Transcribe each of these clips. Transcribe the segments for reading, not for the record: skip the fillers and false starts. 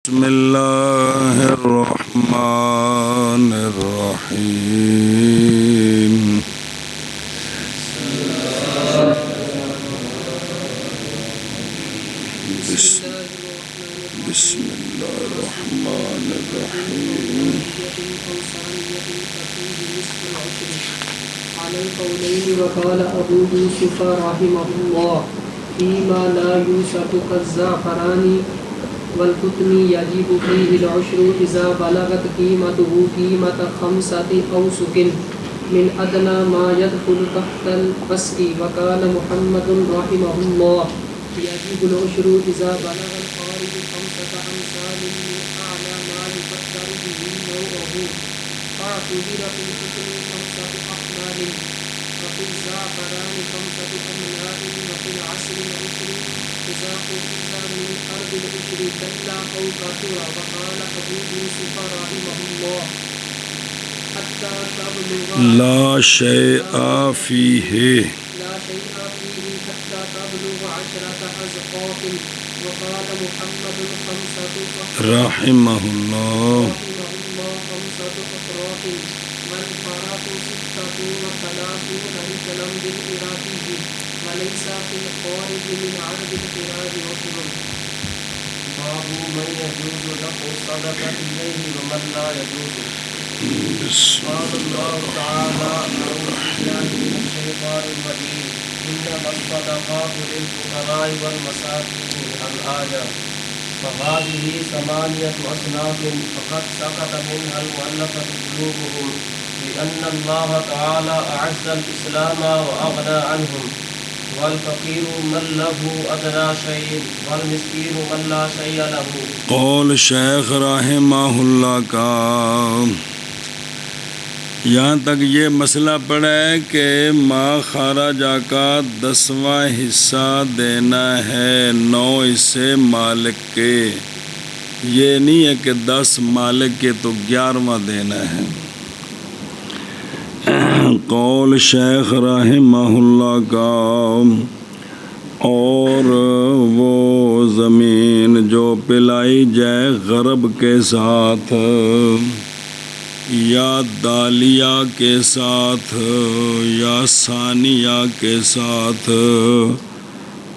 بسم اللہ الرحمن الرحیم بسم اللہ الرحمن الرحیم على القولين وقال أبو يوسف رحمه الله فيما لا يوسف كالزعفران والكتم يجب فيه العشر إذا بلغت قيمته قيمة 5 أوسق من أدنى ما يدخل تحت الفسق. وقال محمد رحمه الله يجب العشر إذا بلغ الخارج 5 أمثال من أعلى ما يقدر به نوعه فاعتبر في الكتم 5 أحمال وفي الزعفران 5 أملاء وفي العسل العشر إذا أخذ من أرض العشر دل أو كثر. وقال أبو يوسف رحمه الله حتى تبلغ لا شيء فيه حتى تبلغ 10 أزقاف. وقال محمد 5 رحمه الله 5 أطراف والفرات 36 رجلا بالإراده وليس في الخارج من عرض الخراج عشر. باب من يجوز دفع الصدقة إليه ومن لا يجوز. قال الله تعالى أعوذ بالله من الشيطان الرجيم إنما الصدقات للفقراء والمساكين الآية. فهذه 8 أصناف فقد سقط منها المؤلفة قلوبهم لأن الله تعالى أعز الإسلام وأغنى عنهم والفقير من له أدنى شيء والمسكين من لا شيء له. قول شیخ رحمہ اللہ کا یہاں تک یہ مسئلہ پڑا ہے کہ ما خراجہ کا 10واں حصہ دینا ہے 9 حصے مالک کے. یہ نہیں ہے کہ 10 مالک کے تو 11واں دینا ہے. قول شیخ رحمہ اللہ کا اور وہ زمین جو پلائی جائے غرب کے ساتھ یا دالیہ کے ساتھ یا ثانیہ کے ساتھ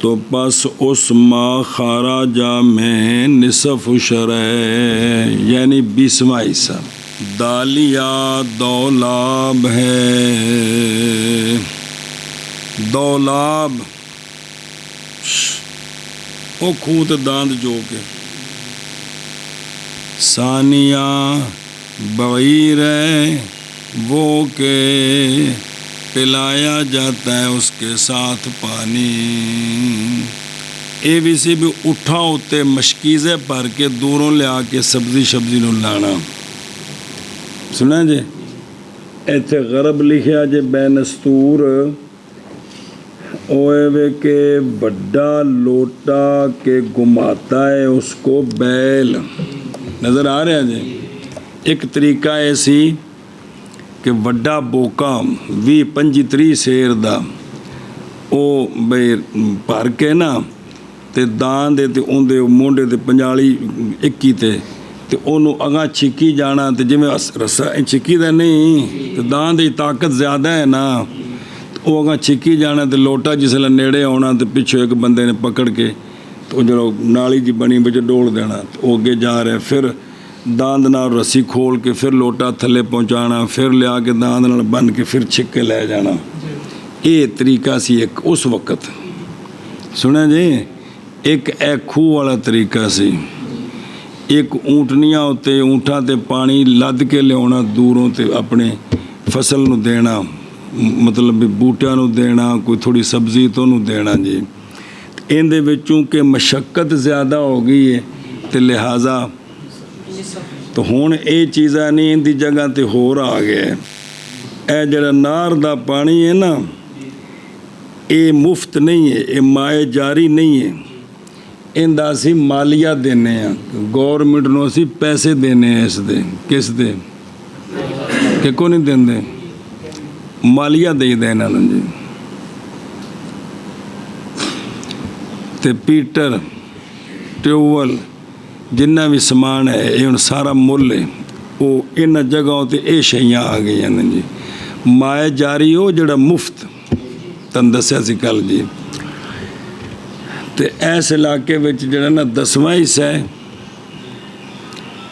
تو پس اس ما خراجہ میں نصف عشر ہے یعنی 20واں حصہ. دالیہ دولاب ہے دولاب او کھوت داند جو کے. ثانیہ بعیر ہے وہ کہ پلایا جاتا ہے اس کے ساتھ پانی. اے بھی سی بھی اٹھا ہوتے مشکیزے پر کے دوروں لے آ کے سبزی نو لانا. سنا جی ایتھے غرب لکھیا جے بینستور اوے وے کہ بڑا لوٹا کے گھماتا ہے اس کو بیل. نظر آ رہا جی ایک طریقہ ایسی کہ وڈا بوکا 20-25 سیر دا او بے بھر کے نا تے دان دے تے اون دے مونڈے تے 45 تے تے اونوں اگاں چھکی جانا تے جویں رسا چھکی دا نہیں تے دان دی طاقت زیادہ ہے نا او اگاں چھکی جانا تے لوٹا جسے نیڑے آنا تے پیچھے ایک بندے نے پکڑ کے تو جو نالی جی بنی وچ ڈول دینا او اگے جا رہے پھر داند نال رسی کھول کے پھر لوٹا تھلے پہنچانا پھر لیا کے داند نال بن کے پھر چھکے لے جانا. یہ طریقہ سی ایک اس وقت سنا جی. ایک اے کھوہ والا طریقہ سی. ایک اونٹنیاں ہوتے اونٹاں تے پانی لد کے لیاونا دوروں تے اپنے فصل نو دینا مطلب بوٹیاں نو دینا کوئی تھوڑی سبزی تو نو دینا جی. ان دے وچوں کہ مشقت زیادہ ہو گئی ہے تے لہٰذا تو ہون اے چیزاں نہیں ان دی جگہ تے ہور آ گیا ہے. اے جڑا نار دا پانی ہے نا اے مفت نہیں ہے اے مائے جاری نہیں ہے. ان دا اسی مالیہ دینے ہیں گورنمنٹ نو اسی پیسے دینے ہیں اس دے کس دے کہ کو نہیں دین دے مالیہ دے دینا جی. تے پیٹر ٹیوبل ਜਿੰਨਾ ਵੀ ਸਮਾਨ ਹੈ ਇਹ ਹੁਣ ਸਾਰਾ ਮੁੱਲ ਹੈ, ਉਹ ਇਹਨਾਂ ਜਗ੍ਹਾ 'ਤੇ ਇਹ ਸ਼ਈਆਂ ਆ ਗਈਆਂ ਨੇ ਜੀ। ਮਾਏ ਜਾਰੀ ਉਹ ਜਿਹੜਾ ਮੁਫਤ ਤੁਹਾਨੂੰ ਦੱਸਿਆ ਸੀ ਕੱਲ੍ਹ ਜੀ। ਅਤੇ ਇਸ ਇਲਾਕੇ ਵਿੱਚ ਜਿਹੜਾ ਨਾ 10ਵਾਂ ਹਿੱਸਾ ਹੈ,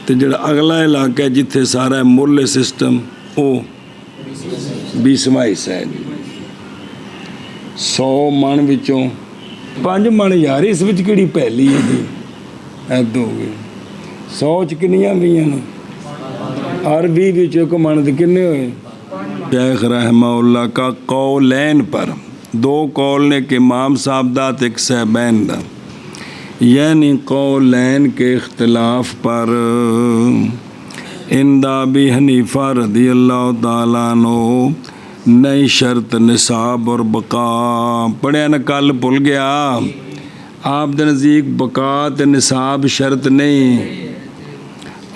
ਅਤੇ ਜਿਹੜਾ ਅਗਲਾ ਇਲਾਕਾ ਹੈ ਜਿੱਥੇ ਸਾਰਾ ਮੁੱਲ ਸਿਸਟਮ ਉਹ 20ਵਾਂ ਹਿੱਸਾ ਹੈ ਜੀ। 100 ਮਣ ਵਿੱਚੋਂ 5 ਮਣ ਯਾਰ, ਇਸ ਵਿੱਚ ਕਿਹੜੀ ਪਹਿਲੀ ਹੈ ਜੀ? ਐਦ ਹੋ ਗਈ 100 'ਚ ਕਿੰਨੀਆਂ ਗਈਆਂ ਨੇ? عربی بھی چوکو ماند کنے ہوئے؟ شیخ رحمہ اللہ کا قولین پر دو قول نے کہ امام صاحب دات ایک صحبین دا، یعنی قولین کے اختلاف پر ان دا ابی حنیفہ رضی اللہ تعالیٰ عنہ نئی شرط نصاب اور بقا پڑھے نا، کل بھول گیا آپ دے نزدیک بقا تے نصاب شرط نہیں،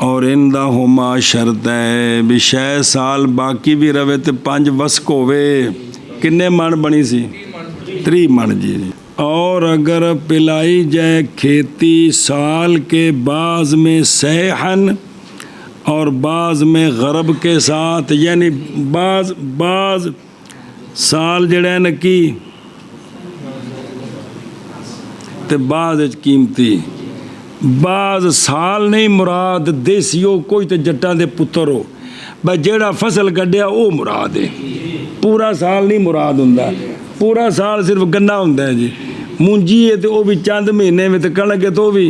اور اندہ ہما شرط ہے بھی 6 سال باقی بھی روے تے 5 وسق ہوئے، کنے من بنی سی؟ 3 من جی۔ اور اگر پلائی جائے کھیتی سال کے بعض میں سیحن اور بعض میں غرب کے ساتھ، یعنی بعض سال جڑے نا کی تے بعض قیمتی، بعض سال نہیں مراد دیسی ہو کوئی تے جٹاں دے پتر ہو، بھائی جیڑا فصل کڈیا وہ مراد ہے، پورا سال نہیں مراد ہوندا، پورا سال صرف گنا ہوندا ہے جی، مونجی ہے تے وہ بھی چند مہینے میں تے کنک ہے تو بھی،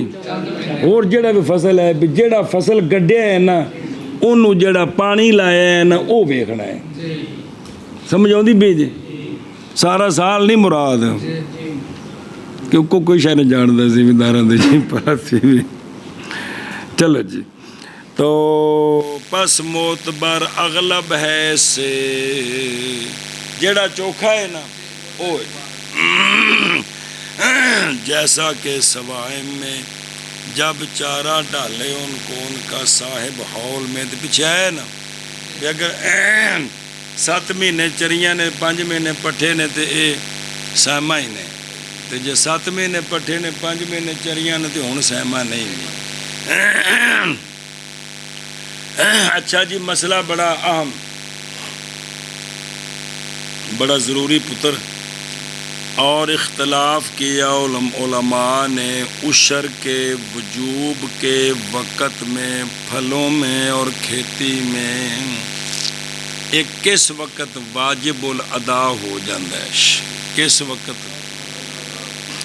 اور جیڑا بھی فصل ہے بھی جیڑا فصل کڈیا ہے نا انہوں جیڑا پانی لایا ہے نا وہ ویکھنا ہے، سمجھ آؤندی بھی جی؟ سارا سال نہیں مراد، کیونکہ کوئی شاید نہیں جانتا زمینداراں دے جی پاسی بھی۔ چلو جی، تو پس معتبر اغلب ہے سے جیڑا چوکھا ہے نا وہ جیسا کہ سوائے میں جب چارہ ڈالے ان کو ان کا صاحب حول میں پیچھے ہے نا بھی اگر 7 مہینے چریاں نے 5 مہینے پٹھے نے تے اے سہما ہی نے، تے جے 7 مہینے پٹھے نے 5 مہینے چریاں نے تے ہن سہما نہیں۔ اچھا جی، مسئلہ بڑا اہم، بڑا ضروری پتر، اور اختلاف کیا علماء نے عشر کے وجوب کے وقت میں، پھلوں میں اور کھیتی میں ایک کس وقت واجب الادا ہو جاتا ہے، کس وقت؟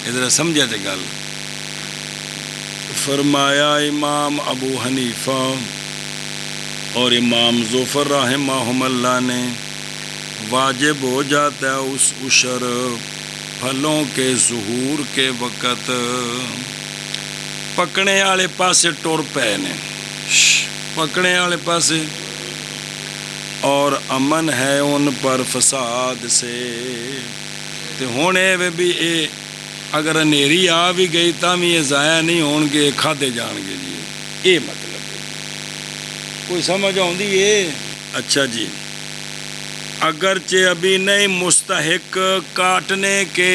ادھر سمجھا جائے گل، فرمایا امام ابو حنیفہ اور امام ظفر رحمہم اللہ نے واجب ہو جاتا ہے اس عشر پھلوں کے ظہور کے وقت، پکنے والے پاسے ٹر پے نے، پکنے والے پاسے، اور امن ہے ان پر فساد سے، تے ہونے بھی اے اگر انیری آ بھی گئی تاں بھی یہ ضائع نہیں ہون گے، کھادے جان گے جی، یہ مطلب ہے، کوئی سمجھ آؤندی ہے؟ اچھا جی، اگرچہ ابھی نہیں مستحق کاٹنے کے،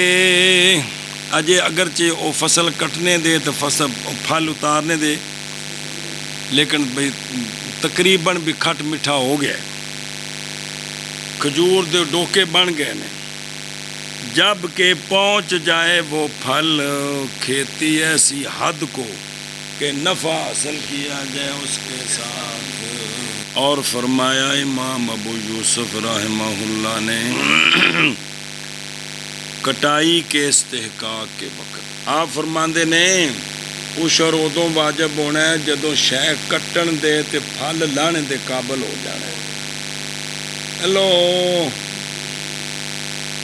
اجے اگرچہ وہ فصل کٹنے دے تو فصل پھل اتارنے دے، لیکن بھئی تقریباً بھی کھٹ میٹھا ہو گیا، کھجور دے ڈوکے بن گئے نے، جب کہ پہنچ جائے وہ پھل کھیتی ایسی حد کو کہ نفع حاصل کیا جائے اس کے ساتھ۔ اور فرمایا امام ابو یوسف رحمہ اللہ نے کٹائی کے استحقاق کے وقت، آپ فرماندے نے عشر ادوں واجب ہونا ہے جدوں شے کٹن دے تے پھل لانے دے قابل ہو جانا ہے، ہلو،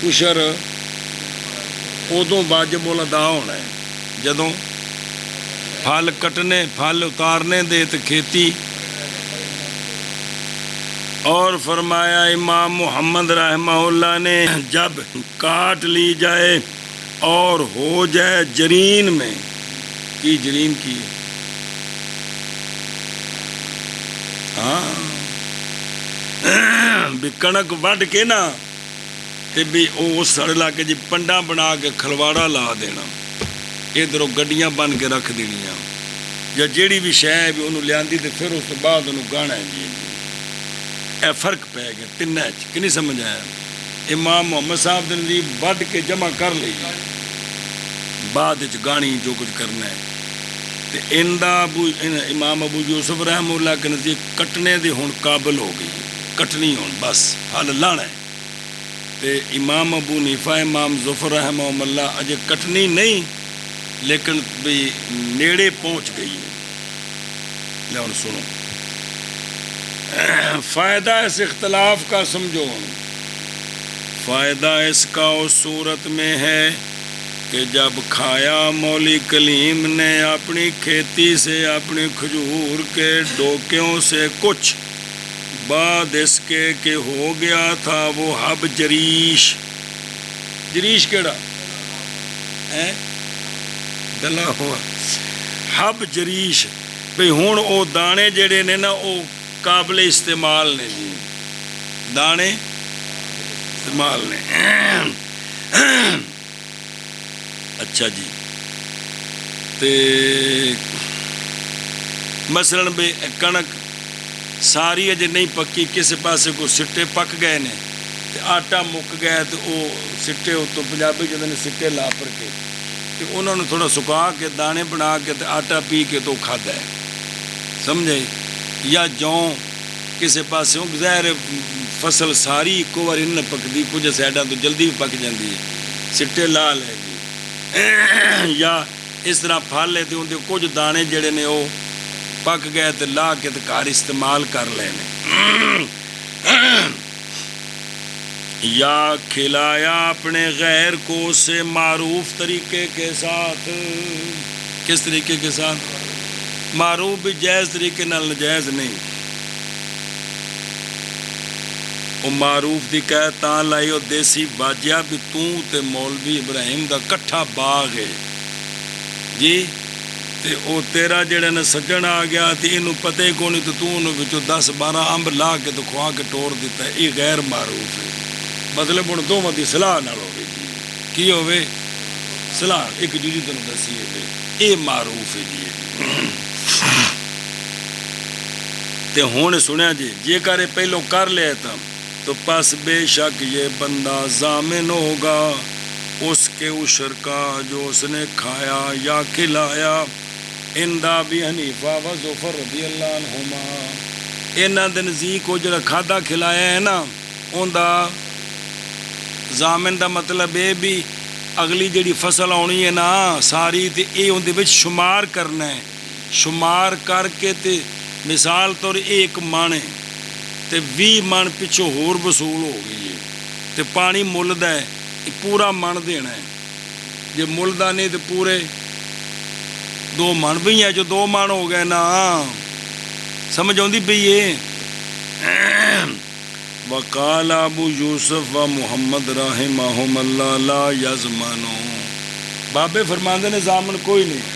عشر ادوں واجب الادا ہونا ہے جدوں پھل کٹنے، پھل اتارنے دے تے کھیتی۔ اور فرمایا امام محمد رحمہ اللہ نے جب کاٹ لی جائے اور ہو جائے جرین میں، کی جرین کی، ہاں بھی کنک وڈ کے نا تے بھی او سڑ لا کے جی پنڈا بنا کے کھلواڑا لا دینا، ادھروں گڈیاں بن کے رکھ دینیاں، ਜਾਂ ਜਿਹੜੀ ਵੀ ਸ਼ੈ ਹੈ ਵੀ ਉਹਨੂੰ ਲਿਆਂਦੀ ਤੇ ਫਿਰ ਉਸ ਤੋਂ ਬਾਅਦ ਉਹਨੂੰ ਗਾਣਾ ਹੈ ਜੀ। ਇਹ ਫਰਕ ਪੈ ਗਿਆ ਤਿੰਨਾਂ 'ਚ ਕਿ ਨਹੀਂ ਸਮਝ ਆਇਆ। ਇਮਾਮ ਮੁਹੰਮਦ ਸਾਹਿਬ ਦੇ ਨਜ਼ਦੀਕ ਵੱਢ ਕੇ ਜਮ੍ਹਾਂ ਕਰ ਲਈ, ਬਾਅਦ ਵਿੱਚ ਗਾਣੀ ਜੋ ਕੁਝ ਕਰਨਾ ਹੈ। ਤੇ ਇਮਾਮ ਅਬੂ ਯੂਸਫ ਰਹਿਮਹੁੱਲਾ ਦੇ ਨਜ਼ਦੀਕ ਕੱਟਣੇ ਦੇ ਹੁਣ ਕਾਬਲ ਹੋ ਗਈ, ਕੱਟਣੀ ਹੁਣ ਬਸ ਹਲ ਲਾਣਾ ਹੈ। ਤੇ ਇਮਾਮ ਅਬੂ ਹਨੀਫਾ ਇਮਾਮ ਜ਼ੁਫਰ ਰਹਿਮਹੁੱਲਾ ਅਜੇ ਕੱਟਣੀ ਨਹੀਂ, لیکن بھی نیڑے پہنچ گئی ہے۔ لہن سنو فائدہ اس اختلاف کا سمجھو، فائدہ اس کا اس صورت میں ہے کہ جب کھایا مولی کلیم نے اپنی کھیتی سے اپنی کھجور کے ڈوکیوں سے کچھ، بعد اس کے کہ ہو گیا تھا وہ حب جریش۔ جریش کیڑا ہے؟ گلا ہوا حب جریش بھئی ہون او دانے جڑے نے نا او قابل استعمال نے جی، دانے استعمال نے۔ اچھا جی، تے مثلاً بھئی کنک ساری اجے نہیں پکی، کسی پاسے کو سٹے پک گئے نے تے آٹا مک گیا تو او سٹے تو پنجابی جدے نے سٹے لا پر کے تے انہوں نے تھوڑا سکا کے دانے بنا کے تے آٹا پی کے تو کھادا ہے، سمجھے؟ یا جوں کسی پاسوں ظاہر فصل ساری ایکو واری نہ پکدی، کچھ سائڈاں تو جلدی پک جاندی ہے، سٹے لا لے گی، یا اس طرح پھل لے تے ان دے کچھ دانے جڑے نے او پک گئے تے لا کے تے گھر استعمال کر لینے۔ یا کھلایا اپنے غیر کو سے معروف طریقے کے ساتھ، کس طریقے کے ساتھ؟ معروف بھی جائز طریقے نال نجائز نہیں، وہ معروف دی کہہ تاں لائی وہ دیسی باجیا بھی تے مولوی ابراہیم دا کٹھا باغ ہے جی، تے او تیرا جڑے نے سجن آ گیا تے انہوں پتہ ہی کونی تو انہوں بچوں 10-12 امب لا کے تو کھوا کے ٹور دیتا ہے، یہ غیر معروف ہے۔ مطلب ان دونوں دی صلاح نال ہوئے جی، کی ہوئے صلاح ایک دوسری طرح دسی ہے، یہ معروف ہے جی۔ تے ہون سنیا جی، جے کرے پہلو کر لے تو پس بے شک یہ بندہ ضامن ہوگا اس کے عشر کا جو اس نے کھایا یا کھلایا۔ اندہ بھی حنیفہ و ظفر رضی اللہ عنہما، انہاں دے نزدیک کو جڑا کھادا کھلایا ہے نا ان دا ضامن دا مطلب ہے بھی اگلی جڑی فصل آنی ہے نا ساری تے اے ان دے وچ شمار کرنا ہے، شمار کر کے تے مثال طور ایک من ہے تے 20 من پچھو ہور وصول ہو گئی ہے تے پانی ملدا ہے، پورا من دینا ہے، جے ملدا نہیں تے پورے 2 من بھی ہیں، جو 2 من ہو گئے نا، سمجھ آؤندی پئی ہے۔ وقال ابو یوسف و محمد رحمہم اللہ لا یزمنو، بابے فرماندے نے ضامن کوئی نہیں،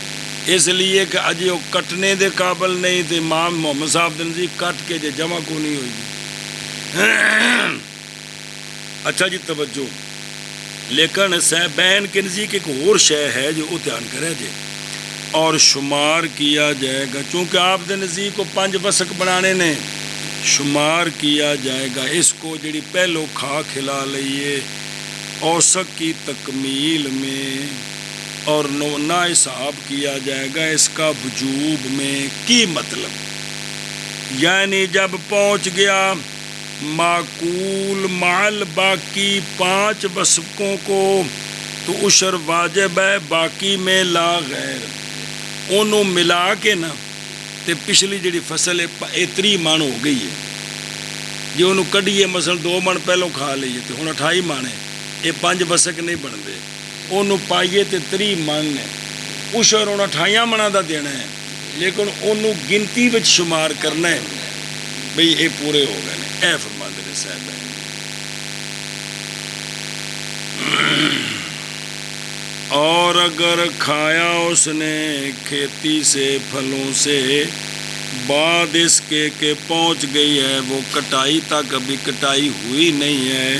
اس لیے کہ اجے وہ کٹنے دے قابل نہیں تے امام محمد صاحب دے نزدیک کٹ کے جے جمع کو نہیں ہوئی گی۔ اچھا جی توجہ، لیکن صاحبین کے نزدیک ایک اور شے ہے جو وہ دھیان کرے جے، اور شمار کیا جائے گا، چونکہ آپ دے نزدیک کو 5 وسق بنانے نے، شمار کیا جائے گا اس کو جڑی پہلو کھا کھلا لئیے اوسق کی تکمیل میں، اور نہ حساب کیا جائے گا اس کا وجوب میں۔ کی مطلب یعنی جب پہنچ گیا معقول مال باقی 5 وسقوں کو تو عشر واجب ہے، باقی میں لا غیر، انہوں ملا کے نا تے پچھلی جڑی فصل ہے اتری من ہو گئی ہے، جی انہوں کڈیے مثلا 2 من پہلوں کھا لئیے تے ہن 28 من ہے، یہ 5 وسق نہیں بندے، انہوں پائیے تے 30 من ہے، عشر انہوں 28 منہ دا دینا ہے، لیکن انہوں گنتی وچ شمار کرنا ہے بھئی اے پورے ہو گئے نے، اے فرماندے نے صاحب۔ اور اگر کھایا اس نے کھیتی سے پھلوں سے بعد اس کے کہ پہنچ گئی ہے وہ کٹائی تک ابھی کٹائی ہوئی نہیں ہے،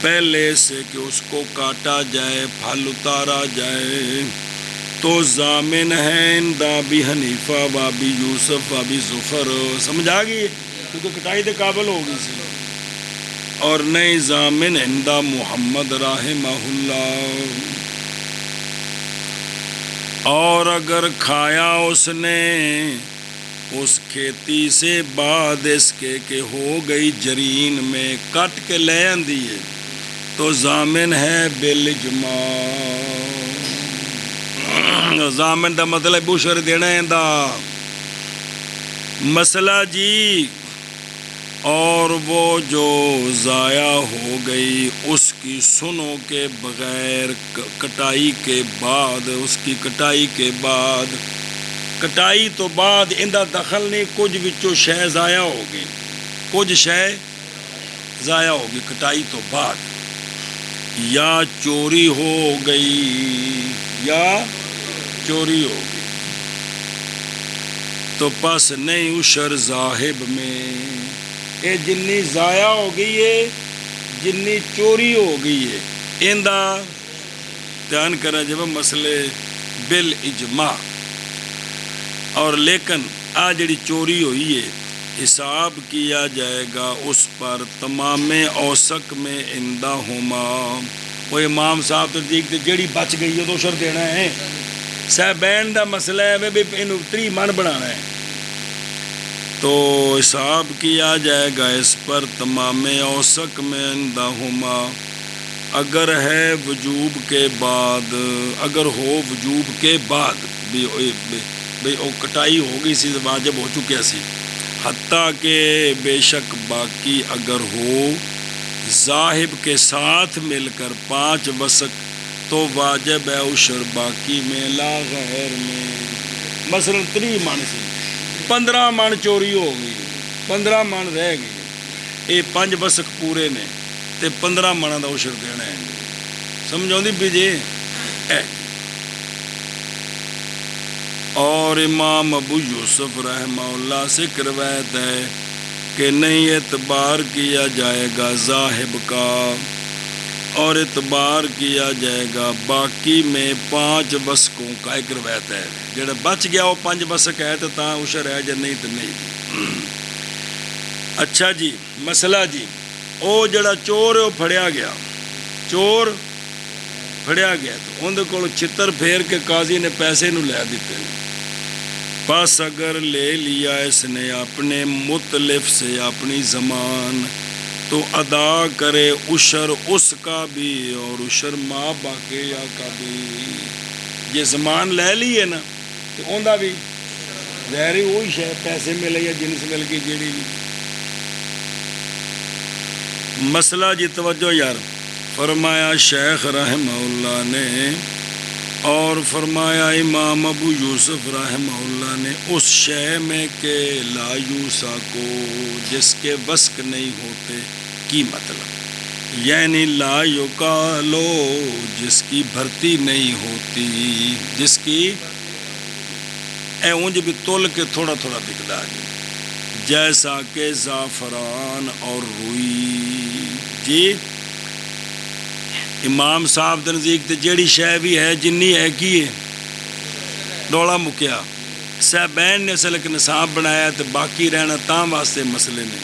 پہلے سے کہ اس کو کاٹا جائے پھل اتارا جائے، تو ضامن ہیں عند ابی حنیفہ و ابی یوسف و ابی ظفر. سمجھ آ گئی؟ کیونکہ کٹائی دے قابل ہو گئی سی. اور نہیں ضامن عند محمد رحمہ اللہ. اور اگر کھایا اس نے اس کھیتی سے بعد اس کے کہ ہو گئی جرین میں کٹ کے لے آندی ہے تو ضامن ہے بالاجماع. ضامن دا مطلب عشر دینا ہے دا مسئلہ جی. اور وہ جو ضائع ہو گئی اس کی سنوں کے بغیر کٹائی کے بعد، اس کی کٹائی کے بعد، کٹائی تو بعد اندہ دخل نہیں، کچھ وچوں شے ضائع ہو گئی، کچھ شے ضائع ہو گئی کٹائی تو بعد، یا چوری ہو گئی، یا چوری ہو گئی تو پس نہیں عشر ذاہب میں. یہ جنی ضائع ہو گئی ہے، جنی چوری ہو گئی ہے، اندہ دھیان کرنا جب مسئلے بالاجماع. اور لیکن آ جڑی چوری ہوئی ہے حساب کیا جائے گا اس پر تمام اوسق میں اندہ ہما. وہ امام صاحب تو دیکھتے جڑی بچ گئی ہے تو عشر دینا ہے. صاحبین دا مسئلہ ہے بھی انہوں 3 من بنانا ہے تو حساب کیا جائے گا اس پر تمام اوسق میں اندہما. اگر ہے وجوب کے بعد، اگر ہو وجوب کے بعد بھی او کٹائی ہو گئی سی، واجب ہو چکیا سی، حتیٰ کہ بے شک باقی اگر ہو ذاہب کے ساتھ مل کر 5 وسق تو واجب ہے عشر باقی میں لا غیر میں. مثلا 3 من سی، 15 من چوری ہو گئی، 15 من رہ گئی، یہ 5 وسق پورے نے تے 15 منہ دا عشر دینا ہے. سمجھ آؤندی بھی جی. اور امام ابو یوسف رحمہ اللہ سے روایت ہے کہ نہیں اعتبار کیا جائے گا ذاہب کا، اور اعتبار کیا جائے گا باقی میں 5 وسقوں کا. ایک روایت ہے جڑا بچ گیا وہ 5 وسق ہے تو تاں عشر ہے، جب نہیں تو نہیں. اچھا جی مسئلہ جی، وہ جڑا چور ہے وہ پھڑیا گیا، چور پھڑیا گیا تو اندر کو چھتر پھیر کے قاضی نے پیسے نو لے دیتے. پس اگر لے لیا اس نے اپنے متلف سے اپنی زمان تو ادا کرے عشر اس کا بھی اور عشر ماں باقیہ کا بھی. یہ زمان لے لی ہے نا تو اندہ بھی ظاہری وہی شے پیسے ملے یا جنس مل کے جیڑی بھی. مسئلہ جی توجہ یار. فرمایا شیخ رحمہ اللہ نے اور فرمایا امام ابو یوسف رحمہ اللہ نے اس شے میں کہ لا یوسا کو جس کے وسق نہیں ہوتے کی مطلب، یعنی لا یکالو جس کی بھرتی نہیں ہوتی، جس کی اونج بھی تول کے تھوڑا تھوڑا بکدا جی، جیسا کہ زعفران اور روئی. جی امام صاحب دے نزدیک تے جیڑی شے بھی ہے جنی ہے کی ہے ڈولا مکیا. صاحبین نے اصل ایک نصاب بنایا تو باقی رہنا تاں واسطے مسئلے نے.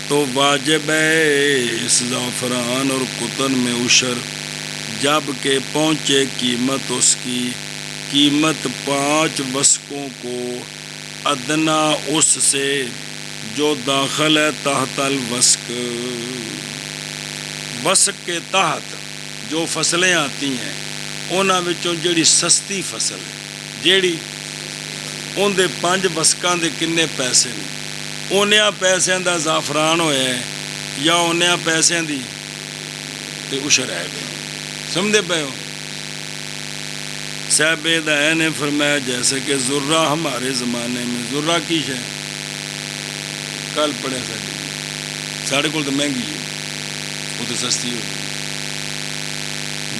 تو واجب ہے اس زعفران اور قطن میں عشر جب کہ پہنچے قیمت اس کی، قیمت 5 وسقوں کو ادنا اس سے جو داخل ہے تحت الوسق. وسق کے تحت جو فصلیں آتی ہیں انہاں وچوں جڑی سستی فصل ہے، جیڑی ان دے 5 وسقاں دے کنے پیسے نے، انہاں پیسیاں دا زعفران ہویا ہے یا انہاں پیسیاں دی تے عشر ہے. سمجھے پے ہو؟ صاحب دایا نے فرمایا جیسے کہ ذرہ ہمارے زمانے میں، ذرہ کی ہے کل پڑھے ساڑھے کول تو مہنگی ہے، وہ تو سستی ہوتی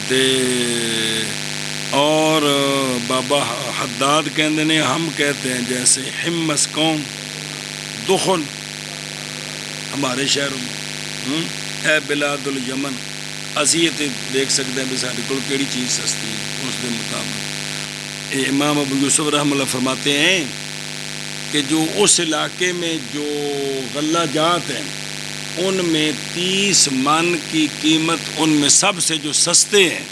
تے. اور بابا حداد کہندے نے ہم کہتے ہیں جیسے حمص قوم دخن ہمارے شہروں میں، اے بلاد الیمن اسی تے دیکھ سکتے ہیں بھی ساڈے کول کیڑی چیز سستی ہے اس دے مطابق. امام ابو یوسف رحمہ اللہ فرماتے ہیں کہ جو اس علاقے میں جو غلہ جات ہیں ان میں 30 من کی قیمت، ان میں سب سے جو سستے ہیں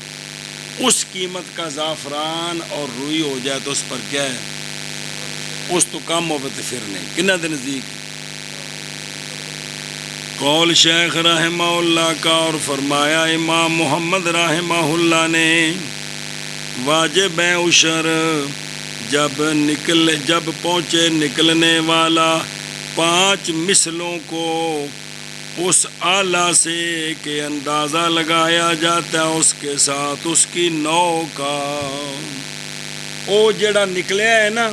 اس قیمت کا زعفران اور روئی ہو جائے تو اس پر کیا ہے، اس تو کم ہو تو پھر نہیں، کنہ دے نزدیک قول شیخ رحمہ اللہ کا۔ اور فرمایا امام محمد رحمہ اللہ نے واجب ہے عشر جب پہنچے نکلنے والا 5 مثلوں کو اس آلہ سے کہ اندازہ لگایا جاتا ہے اس کے ساتھ اس کی نو کا۔ او جڑا نکلیا ہے نا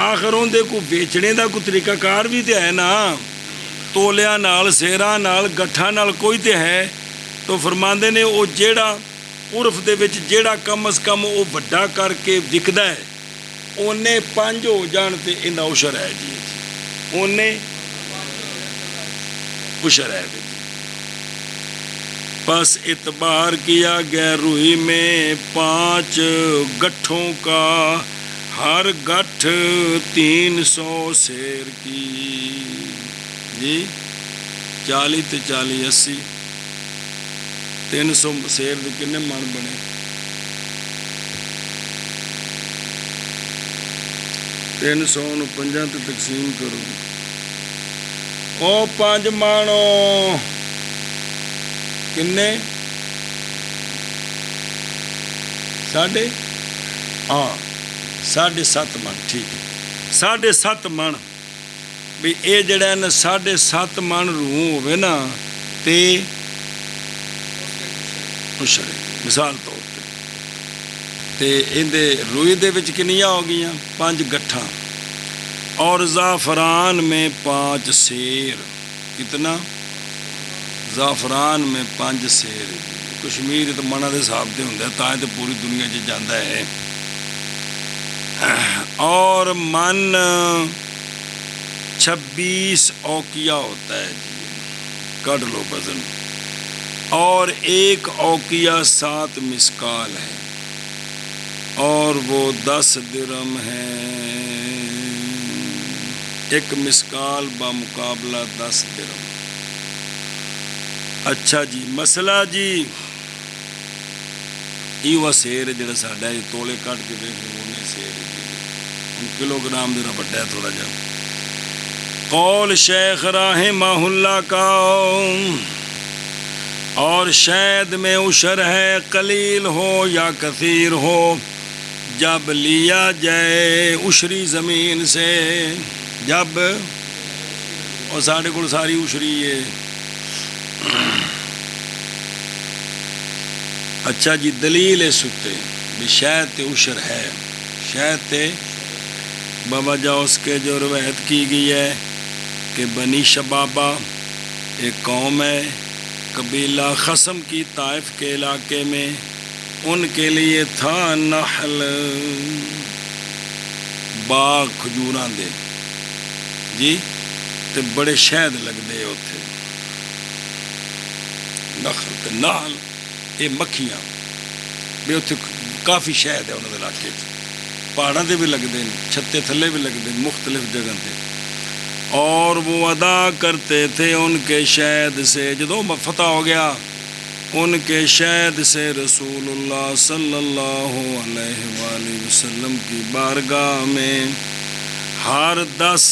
آخر اندے کو بیچنے دا کوئی طریقہ کار بھی تے ہے نا، تولیا نال سیرا نال گٹھا نال کوئی تے ہے، تو فرماندے نے او جیڑا عرف دے وچ جیڑا کم از کم او بڑا کر کے وکدا ہے اونے 5 ہو جان تے اندا عشر ہے جی، اونے عشر ہے جی۔ پس اعتبار کیا گیا روئی میں 5 گٹھوں کا، ہر گٹھ 300 سیر کی جی، 40 تے 40 80 300 سیر دے کنے من بنے، 300 نو 5 تے تقسیم کرو، او 5 مانو کنے ساڑھے 7.5 من، ٹھیک ہے 7.5 من بھی اے جڑا ہے نا 7.5 من روح ہوئے نا تے عشر مثال طور تے اندے روئی دے وچ کنیاں ہو گئیاں 5 گٹھاں، اور زعفران میں 5 سیر، کتنا زعفران میں 5 سیر، کشمیر تو منہ دے حساب سے ہوندا ہے تاں تے پوری دنیا چ جاندا ہے، اور من 26 اوقیہ ہوتا ہے جی، کٹ لو وزن، اور 1 اوقیہ 7 مسکال ہے، اور وہ 10 درم ہے، 1 مسکال بمقابلہ 10 درم۔ اچھا جی مسئلہ جی ایوہ سیر جڑا ساڈا ہے تولے کٹ کے دیکھ لو نے سیر جی، کلو گرام دینا بڑا ہے تھوڑا جا۔ قول شیخ رحمہ اللہ کا، اور شاید میں عشر ہے قلیل ہو یا کثیر ہو جب لیا جائے عشری زمین سے، جب اور ساڑھے کو ساری عشری ہے۔ اچھا جی دلیل ہے ستے بھی شاید تے عشر ہے، شاید تے بوجہ اس کے جو روایت کی گئی ہے کہ بنی شبابہ ایک قوم ہے قبیلہ خصم کی طائف کے علاقے میں، ان کے لیے تھا نحل باغ کھجوراں دے جی، تے بڑے شہد لگ دے اتھے، نخل تے نحل یہ مکھیاں بھی اتھے کافی شہد ہے انہوں نے علاقے پہاڑاں دے بھی لگ دے، چھتے تھلے بھی لگ دے مختلف جگہ تے، اور وہ ادا کرتے تھے ان کے شہد سے، جدو فتح ہو گیا ان کے شہد سے رسول اللہ صلی اللہ علیہ وآلہ وسلم کی بارگاہ میں ہر 10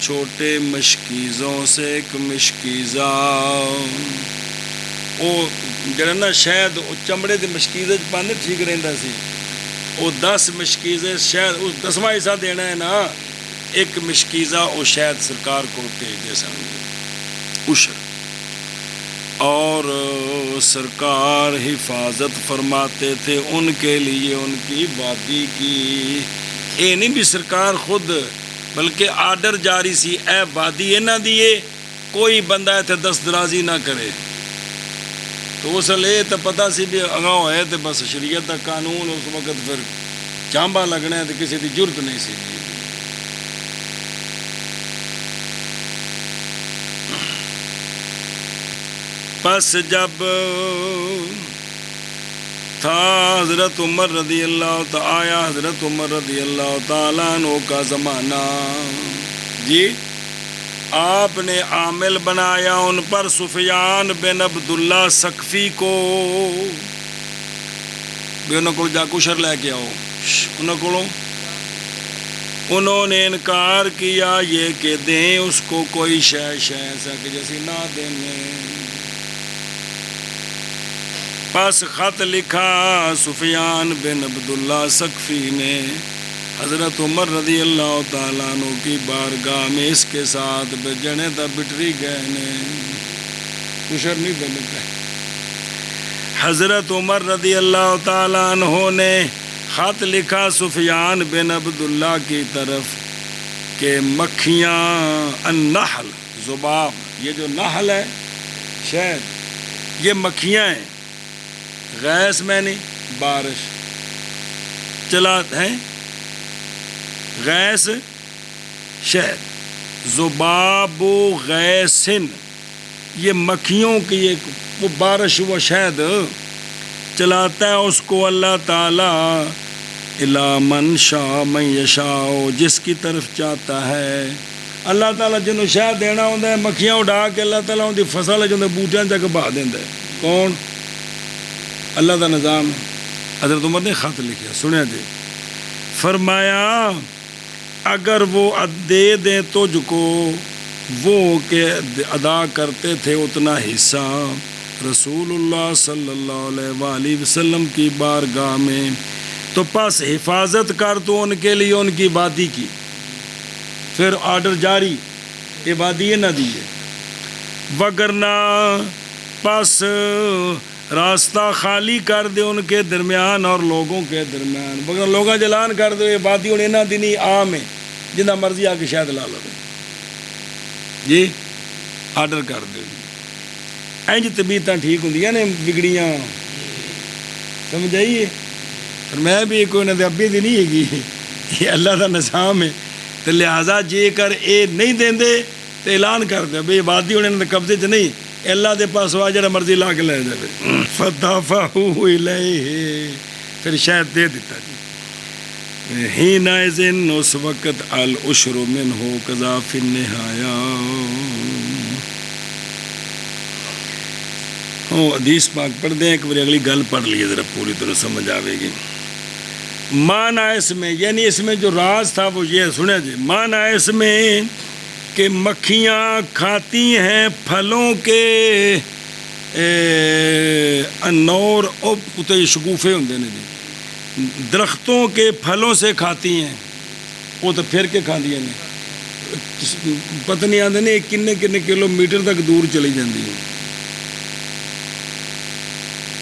چھوٹے مشکیزوں سے ایک مشکیزہ، وہ جڑا نا شاید وہ چمڑے دے مشکیزے پاندے ٹھیک رہندا سی، وہ 10 مشکیزے شاید اس 10واں حصہ دینا ہے نا، ایک مشکیزہ وہ شاید سرکار کو بھیجے سن عشر، اور سرکار حفاظت فرماتے تھے ان کے لیے ان کی وادی کی، اے نہیں بھی سرکار خود بلکہ آرڈر جاری سی اے وادی نہ دیے کوئی بندہ اتنے دست درازی نہ کرے، تو اس لیے تو پتہ سی بھی اگاں ہوئے تو بس شریعت کا قانون اس وقت پھر چانبا لگنا ہے تو کسی کی ضرورت نہیں سی۔ پس جب تھا حضرت عمر رضی اللہ تعالی آیا حضرت عمر رضی اللہ تعالیٰ عنہ کا زمانہ جی آپ نے عامل بنایا ان پر سفیان بن عبداللہ ثقفی کو بھی انہوں کو جا کشر لے کے آؤ انہوں نے انکار کیا یہ کہ دیں اس کو کوئی شے سک جیسی نہ دینے پس خط لکھا سفیان بن عبداللہ ثقفی نے حضرت عمر رضی اللہ تعالیٰ عنہ کی بارگاہ میں اس کے ساتھ بجنے تا بٹری گئے نے کشر نہیں بنتا حضرت عمر رضی اللہ تعالیٰ عنہ نے خط لکھا سفیان بن عبداللہ کی طرف کہ مکھیاں النحل ذباب یہ جو نحل ہے شہد یہ مکھیاں ہیں غیث میں نہیں بارش چلاتے ہیں غیث شہد ذباب و غیثن یہ مکھیوں کی ایک وہ بارش و شہد چلاتا ہے اس کو اللہ تعالیٰ الا من شاء من یشاء جس کی طرف چاہتا ہے اللہ تعالیٰ جنہوں شہد دینا ہوتا ہے مکھیاں اڑا کے اللہ تعالیٰ ان کی فصل جو بوٹیاں تک بہا دینا ہے کون اللہ کا نظام ہے حضرت عمر نے خط لکھا سنیا جی فرمایا اگر وہ دے دیں تجھ کو وہ کہ ادا کرتے تھے اتنا حصہ رسول اللہ صلی اللہ علیہ وآلہ وسلم کی بارگاہ میں تو پس حفاظت کر تو ان کے لیے ان کی عبادی کی پھر آرڈر جاری عبادی نہ دیے وگرنہ پس راستہ خالی کر دے ان کے درمیان اور لوگوں کے درمیان مگر لوگاں جلان کر دے عبادی انہیں نہ دینی عام ہے جنہ مرضی آ کے شاید لا لو جی آرڈر کر دے اینج طبیعتاں ٹھیک ہوں نے بگڑیاں سمجھ آئیے اور میں بھی کوئی نہ ابھی دی نہیں ہے یہ اللہ کا نظام ہے تو لہٰذا جے کر اے نہیں دیں دے تو اعلان کر دے بھئی عبادی انہیں قبضے چ نہیں اللہ دے پاس ہوا جڑا مرضی لا کے لے جائے فدافعوا الیہ پھر شاید دے دیتا جی حینئذ اس وقت العشر منہ قضا فی النہایا حدیث پاک پڑھ دیں ایک بار اگلی گل پڑھ لیے ذرا پوری طرح سمجھ آوے گی معنی اس میں یعنی اس میں جو راز تھا وہ یہ سنیں جی معنی اس میں کہ مکھیاں کھاتی ہیں پھلوں کے انور اتنے شگوفے ہوندے نے جی درختوں کے پھلوں سے کھاتی ہیں وہ تو پھر کے کھاندیاں نے پتہ نہیں آتے نہیں کنے کنے کلو میٹر تک دور چلی جاندی ہے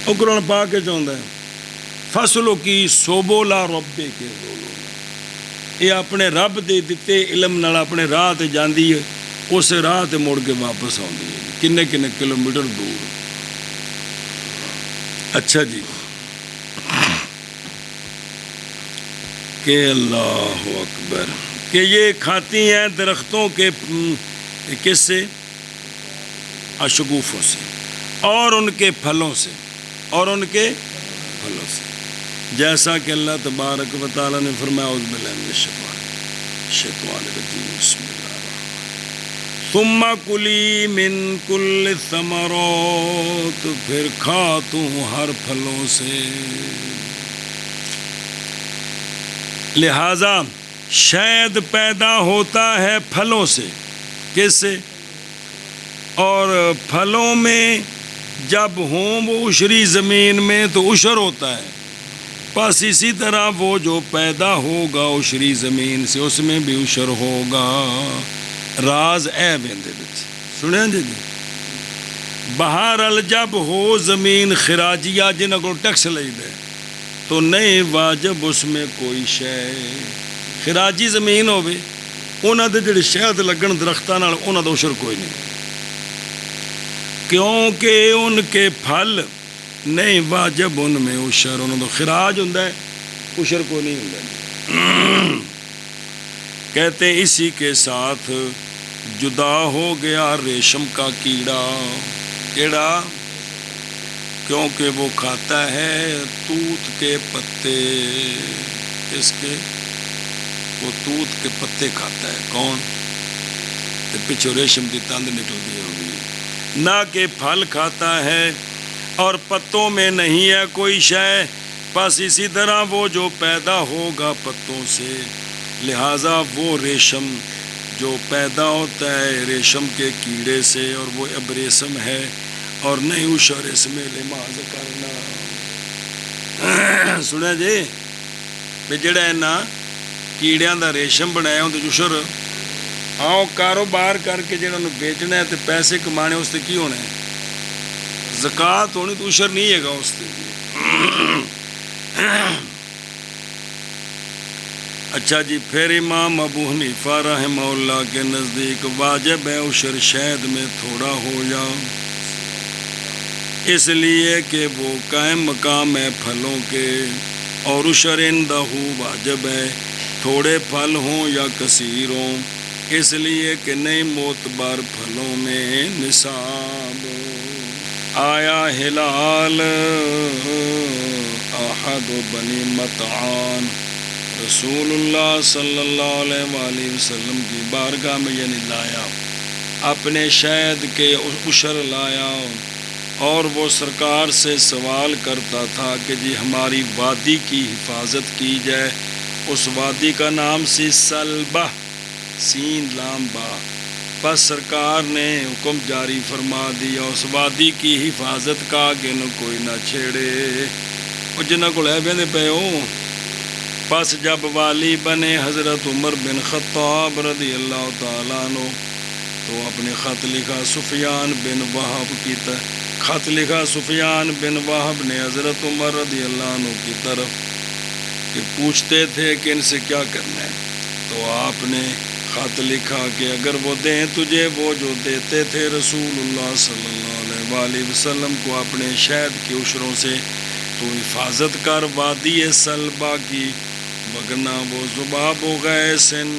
وہ قرآن پاک کے چاہتا ہے فصلوں کی سوبولا ربے کے یہ اپنے رب دے دیتے علم نال اپنے راہ تے جاندی ہے اس راہ تے مڑ کے واپس آندی ہے کنے کنے کلومیٹر دور اچھا جی کہ اللہ اکبر کہ یہ کھاتی ہیں درختوں کے کس سے اشگوفوں سے اور ان کے پھلوں سے اور ان کے پھلوں سے جیسا کہ اللہ تبارک و تعالیٰ نے فرمایا اعوذ باللہ من الشیطان الرجیم بسم اللہ ثم کلی من کل الثمرات پھر کھا تو ہر پھلوں سے لہذا شہد پیدا ہوتا ہے پھلوں سے کس سے اور پھلوں میں جب ہوں وہ عشری زمین میں تو عشر ہوتا ہے بس اسی طرح وہ جو پیدا ہوگا عشری زمین سے اس میں بھی عشر ہوگا راز اے بندے سنیں جی بہرحال جب ہو زمین خراجیہ جنہوں کو ٹیکس لے دے تو نہیں واجب اس میں کوئی شے خراجی زمین ہوے انہاں دے جڑے شہد لگن درختاں نال انہاں دا عشر کوئی نہیں کیونکہ ان کے پھل نہیں واجب ان میں عشر انہوں تو خراج ہوتا ہے عشر کو نہیں ہوتا کہتے ہیں اسی کے ساتھ جدا ہو گیا ریشم کا کیڑا کیڑا کیونکہ وہ کھاتا ہے توت کے پتے. اس کے وہ توت کے پتے کھاتا ہے. کون؟ پچھو ریشم کی تند نکلتی ہوگی. نہ کہ پھل کھاتا ہے اور پتوں میں نہیں ہے کوئی شے. بس اسی طرح وہ جو پیدا ہوگا پتوں سے، لہذا وہ ریشم جو پیدا ہوتا ہے ریشم کے کیڑے سے، اور وہ اب ریشم ہے اور نہیں اشر اس میں لماز کرنا. سنیا جی بھی جڑا ہے نا کیڑیاں دا ریشم بنایا اندر اشر آؤ کاروبار کر کے جڑا انہوں بیچنا ہے تو پیسے کمانے اس سے کی ہونا ہے؟ زکوٰۃ ہونی تو اشر نہیں ہے گا اس سے. اچھا جی، پھر امام ابو حنیفہ رحمہ اللہ کے نزدیک واجب ہے اشر شہد میں تھوڑا ہو جاؤ، اس لیے کہ وہ قائم مقام ہے پھلوں کے، اور اشر اندہ واجب ہے تھوڑے پھل ہوں یا کثیر ہوں، اس لیے کہ نئی معتبر پھلوں میں نصاب. آیا ہلال احد بنی مطعان رسول اللہ صلی اللہ علیہ وآلہ وسلم کی بارگاہ میں یعنی لایا، اپنے شہد کے اشر لایا، اور وہ سرکار سے سوال کرتا تھا کہ جی ہماری وادی کی حفاظت کی جائے. اس وادی کا نام سی سلبہ، سین لام با. بس سرکار نے حکم جاری فرما دیا اس وادی کی حفاظت کا کہ نہ کوئی نہ چھیڑے. وہ جنہ کو لے بیندے پہ ہو. بس جب والی بنے حضرت عمر بن خطاب رضی اللہ تعالیٰ عنہ تو اپنے خط لکھا سفیان بن وہب کی خط لکھا سفیان بن وہب نے حضرت عمر رضی اللہ عنہ کی طرف کہ پوچھتے تھے کہ ان سے کیا کرنا ہے. تو آپ نے خط لکھا کہ اگر وہ دیں تجھے وہ جو دیتے تھے رسول اللہ صلی اللہ علیہ وآلہ وسلم کو اپنے شہد کے اشروں سے، تو حفاظت کر وادی سلبہ کی، وگرنہ وہ ذباب و غیسن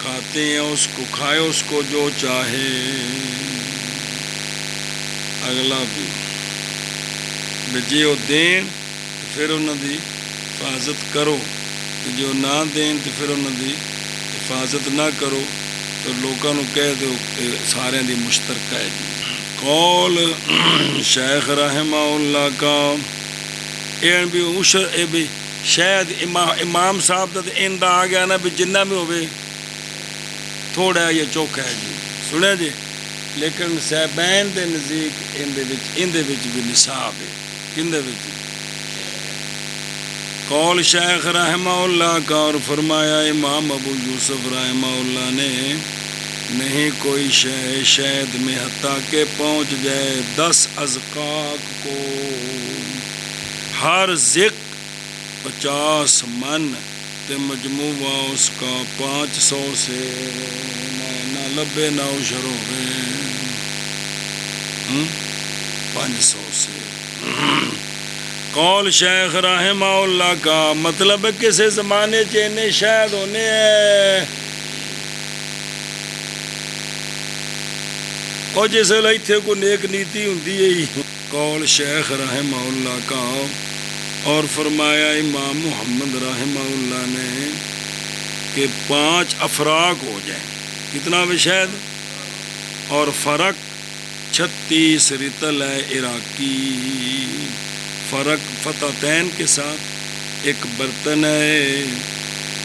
کھاتے ہیں اس کو، کھائے اس کو جو چاہے. اگلا بھی جی وہ دیں پھر انہوں دی حفاظت کرو، جو نہ دیں تو پھر انہوں دی حفاظت نہ کرو تو لوگوں کو کہہ دو سارے دی مشترکہ ہے. قول شیخ رحمہ اللہ کا این بھی اشر اے بھی شاید امام صاحب دا ایندا آ گیا نا بھی جنہ بھی ہوئے تھوڑا یا چوکھا ہے جی. سنیا جی، لیکن صاحبین دے نزدیک اندے وچ بھی نصاب ہے. کندے وچ؟ قول شیخ رحمہ اللہ کا. اور فرمایا امام ابو یوسف رحمہ اللہ نے نہیں کوئی شے شہد میں حتیٰ کہ پہنچ جائے 10 ازقاق کو، ہر زق 50 من تے مجموعہ اس کا 500 سے نہ لبے نہ اشر ہوئے 500 سے. قول شیخ رحمہ اللہ کا مطلب ہے کسی زمانے چینے شاید ہونے ہیں اور جیسے لائتھے کو نیک نیتی ہوندی ہے. قول شیخ رحمہ اللہ کا. اور فرمایا امام محمد رحمہ اللہ نے کہ 5 افراق ہو جائیں. کتنا بھی شاید؟ اور فرق 36 رتل ہے عراقی. فرق فتحتین کے ساتھ ایک برتن ہے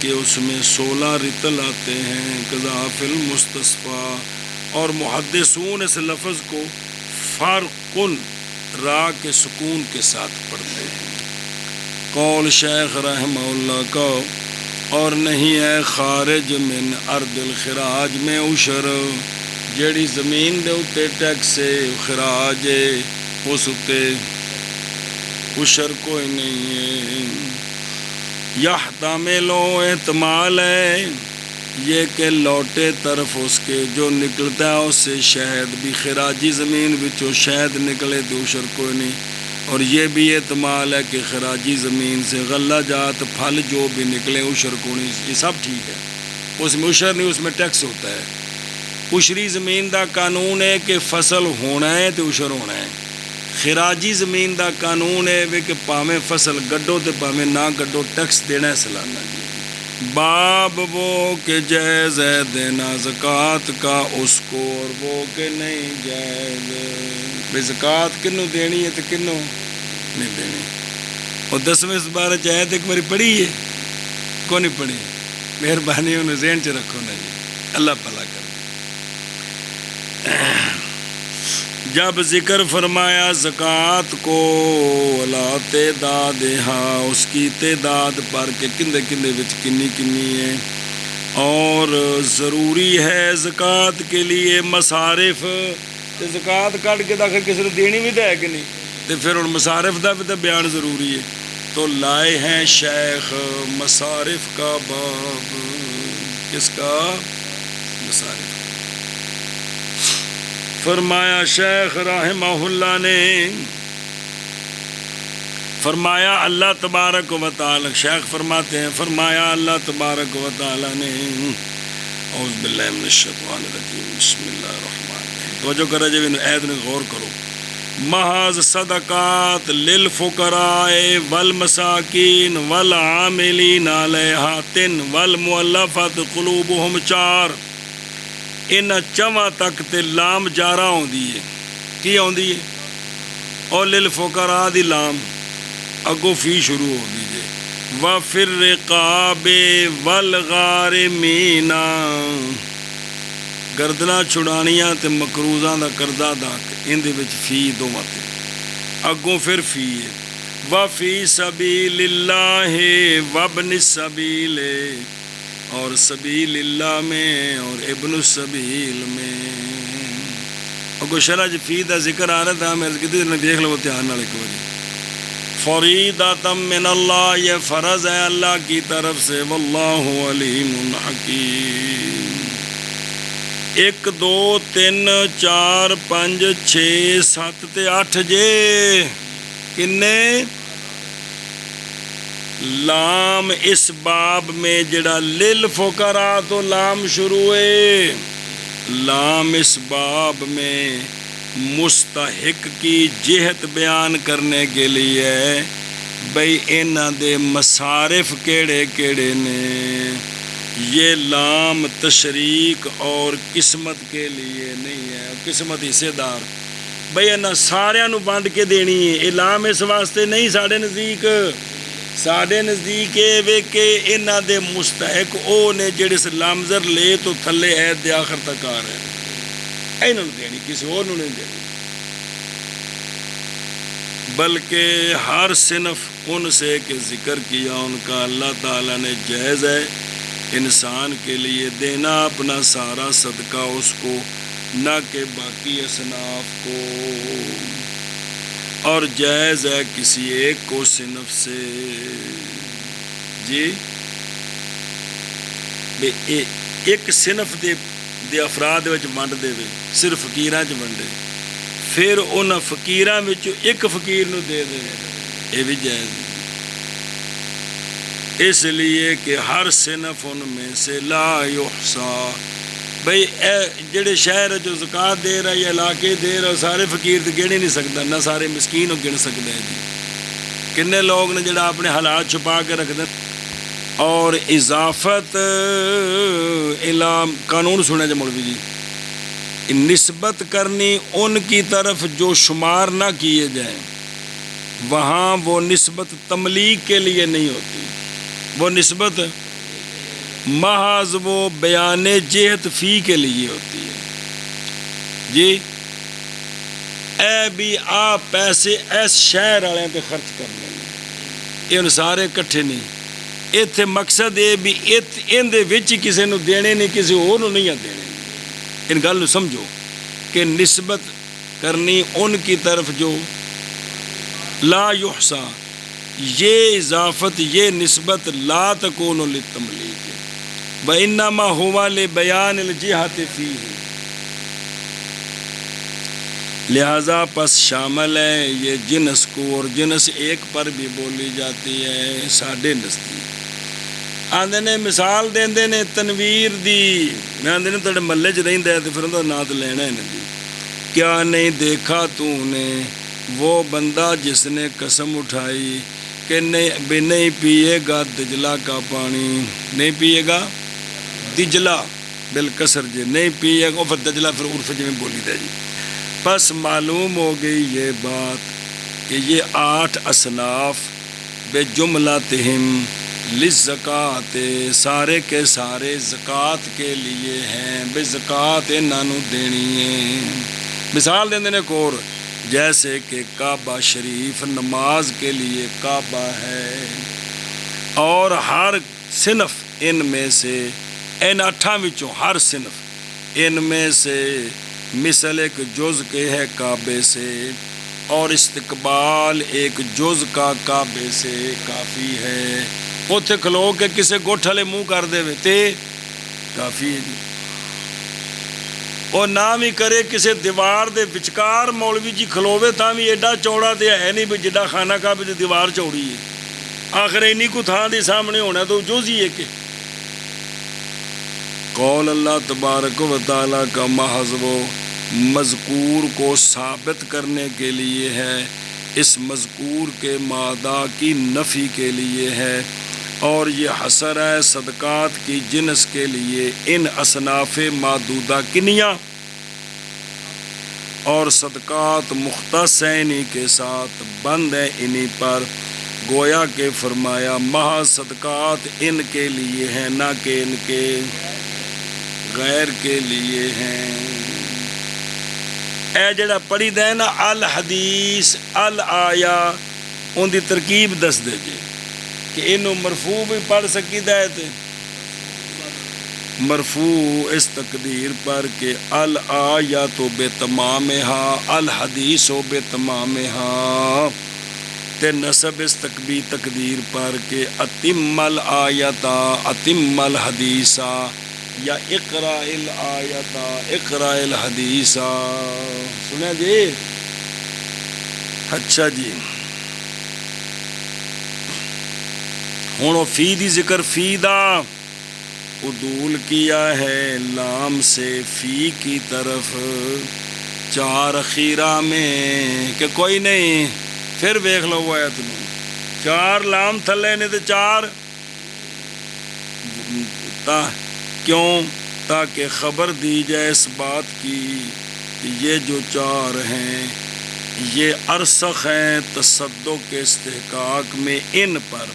کہ اس میں 16 رتل آتے ہیں قذاف المستصفیٰ. اور محدثون اس لفظ کو فرقن را کے سکون کے ساتھ پڑھتے ہیں. قول شیخ رحمہ اللہ کا. اور نہیں ہے خارج من ارض الخراج میں اشر، جیڑی زمین دے اتے ٹیکس خراج اس اتے اشر کوئی نہیں ہے. یحتملو احتمال ہے یہ کہ لوٹے طرف اس کے جو نکلتا ہے اس سے شہد بھی خراجی زمین وچوں شہد نکلے تو اشر کوئی نہیں. اور یہ بھی احتمال ہے کہ خراجی زمین سے غلہ جات پھل جو بھی نکلے اشر کو نہیں. یہ سب ٹھیک ہے، اس میں اشر نہیں، اس میں ٹیکس ہوتا ہے. اشری زمین دا قانون ہے کہ فصل ہونا ہے تو اشر ہونا ہے. خراجی زمین دا قانون ہے وے کہ پاویں فصل گڈو تے پاویں نہ گڈو ٹیکس دینا ہے سالانہ جی۔ باب وہ کہ جائز ہے دینا زکوٰۃ کا اس کو اور وہ کہ نہیں جائز بھئی زکوٰۃ کنوں دینی ہے تو کنوں نہیں دینی۔ اور 10ویں سپارے چ آیت ایک باری پڑھی ہے کو نہیں پڑھی؟ مہربانی انہیں ذہن چ رکھو نا جی، اللہ بھلا کر۔ جب ذکر فرمایا زکوٰۃ کو ولا تعداد ہاں اس کی تعداد پر کہ کندے کندے وچ کنی کنی ہے، اور ضروری ہے زکوٰۃ کے لیے مصارف، تے زکوٰۃ کٹ کے آخر کسی نے دینی بھی تو ہے کہ نہیں، تو پھر ہن مصارف دا بھی تو بیان ضروری ہے، تو لائے ہیں شیخ مصارف کا باب۔ کس کا؟ مصارف۔ فرمایا شیخ رحمہ اللہ نے فرمایا اللہ تبارک و تعالی، شیخ فرماتے ہیں فرمایا اللہ تبارک و تعالی نے اعوذ باللہ من الشیطان الرجیم بسم اللہ الرحمن الرحیم، توجہ کرو جب ان عید نے غور کرو۔ محض صدقات للفقراء والمساکین والعاملین علیہا 3 والمؤلفۃ قلوبہم 4، ان چواں تک تے لام جارہ ہوندی ہے، کی ہوندی ہے؟ اور للفقراء دی لام اگو فی شروع ہوندی ہے۔ وفی الرقاب والغارمین، گردنا چھڑانیاں تے مقروضاں دا قرضہ ادا ان دے وچ فی دوواں تے اگوں پھر فی ہے۔ وفی سبیل اللہ وابن السبیل، اور سبیل اللہ میں اور ابن السبیل میں۔ اگو شرح فی دا ذکر آ رہا تھا، میں کتنے دن دیکھ لو دھیان نال ایک باری۔ فریضۃ من اللہ، یہ فرض ہے اللہ کی طرف سے، واللہ علیم حکیم۔ 1 2 3 4 5 6 7 تے 8 جے کنے لام اس باب میں جڑا للفقراء تو لام شروع ہے، لام اس باب میں مستحق کی جہت بیان کرنے کے لیے ہے، بھئی انہاں دے مصارف کیڑے کیڑے نے۔ یہ لام تشریک اور قسمت کے لیے نہیں ہے، قسمت حصے دار، بھئی انہاں ساریاں نو بانٹ کے دینی ہے، یہ لام اس واسطے نہیں ساڑھے نزدیک، ساڑھے نزدیک وے کہ انہاں دے مستحق او نے جڑے سے لامزر لے تو تھلے عید دے آخر تک آ رہے ہیں، انہوں نے دینی، کسی اور نے نہیں دینی، بلکہ ہر صنف ان سے کہ ذکر کیا ان کا اللہ تعالیٰ نے جائز ہے انسان کے لیے دینا اپنا سارا صدقہ اس کو، نہ کہ باقی اصناف کو، اور جائز ہے کسی ایک کو صنف سے جی ایک صنف دے افراد وچ ونڈ دے صرف فقیراں چ ونڈے، پھر ان فقیراں وچوں ایک فقیر نو دے دے، یہ بھی جائز ہے، اس لیے کہ ہر صنف ان میں سے لا یحصا، بھئی جڑے شہر جو زکوٰۃ دے رہا یا علاقے دے رہا سارے فقیر تو گن ہی نہیں سکتا، نہ سارے مسکین گن سکتا ہے جی، کنے لوگ نے جڑا اپنے حالات چھپا کے رکھ دیں۔ اور اضافت قانون سنے جا مولوی جی، نسبت کرنی ان کی طرف جو شمار نہ کیے جائیں، وہاں وہ نسبت تملیغ کے لیے نہیں ہوتی، وہ نسبت محض وہ بیان جہت فی کے لیے ہوتی ہے جی۔ اے بھی آپ پیسے ایس شہر والے پہ خرچ کر لیں، یہ سارے کٹھے نہیں، اتنے مقصد یہ بھی ان دے وچ کسی نو دینے نہیں، کسی اور نہیں دینے، ان گل سمجھو کہ نسبت کرنی ان کی طرف جو لا یحصا، یہ اضافت یہ نسبت لا تکون للتملیغ وانما ہوا لبیان الجہت فیہ، لہذا پس شامل ہے یہ جنس کو، اور جنس ایک پر بھی بولی جاتی ہے ساڈے نزدیک۔ آندے نے مثال دیندے نے تنویر دی، میں آندے نے تھوڑے محلے چ رہندا ہے تے پھر اندا نام تے لینا ہے نا جی۔ کیا نہیں دیکھا تو نے وہ بندہ جس نے قسم اٹھائی کہ نہیں پیے گا دجلہ کا پانی، نہیں پیے گا دجلہ بالکسر جی، نہیں پیے گا، پھر دجلہ پھر عرف جی میں بولی دے جی. پس معلوم ہو گئی یہ بات کہ یہ 8 اصناف بے جملتہم للزکوٰۃ سارے کے سارے زکوٰۃ کے لیے ہیں، بے زکوٰۃ انہوں دینی ہے. مثال دیں دینے کور جیسے کہ کعبہ شریف نماز کے لیے کعبہ ہے، اور ہر صنف ان میں سے ان 8 وچوں ہر صنف ان میں سے مثل ایک جز کے ہے کعبے سے، اور استقبال ایک جز کا کعبے سے کافی ہے. اتنے کھلو کے کسے گٹھ والے منہ کر دے تے کافی ہے جی. اور نہ بھی کرے کسے دیوار دے وچکار مولوی جی کھلوے تاں بھی ایڈا چوڑا تے ہے نہیں بھی جڈا خانہ کعبے دی دیوار چوڑی ہے. آخر اینی کو تھان دے سامنے ہونا تو جز ہی ہے کہ قول اللہ تبارک و تعالیٰ کا محض وہ مذکور کو ثابت کرنے کے لیے ہے، اس مذکور کے مادہ کی نفی کے لیے ہے، اور یہ حصر ہے صدقات کی جنس کے لیے ان اصناف معدودہ کنیاں، اور صدقات مختص ہیں انہی کے ساتھ، بند ہیں انہی پر. گویا کہ فرمایا محض صدقات ان کے لیے ہیں، نہ کہ ان کے غیر کے لیے ہیں. اے جڑا پڑھی دے نا الحدیث الآیا ان دی ترکیب دس دے جی کہ انہوں مرفوع بھی پڑھ سکی دے تھے. مرفوع اس تقدیر پر کہ الآیات بے تمامہا الحدیث بے تمامہا، تے نصب اس تقدیر پر کہ اتم الآیات اتم الحدیثہ، یا اقرا الآیات اقرا الحدیث. سنیں جی. اچھا جی، ہوں فی دی ذکر فی دا عدول کیا ہے لام سے فی کی طرف 4 اخیرہ میں کہ کوئی نہیں. پھر دیکھ لو وہ آیت میں 4 لام تھلے نے تو 4 کیوں؟ تاکہ خبر دی جائے اس بات کی کہ یہ جو 4 ہیں یہ ارسخ ہیں تصدق کے استحقاق میں ان پر،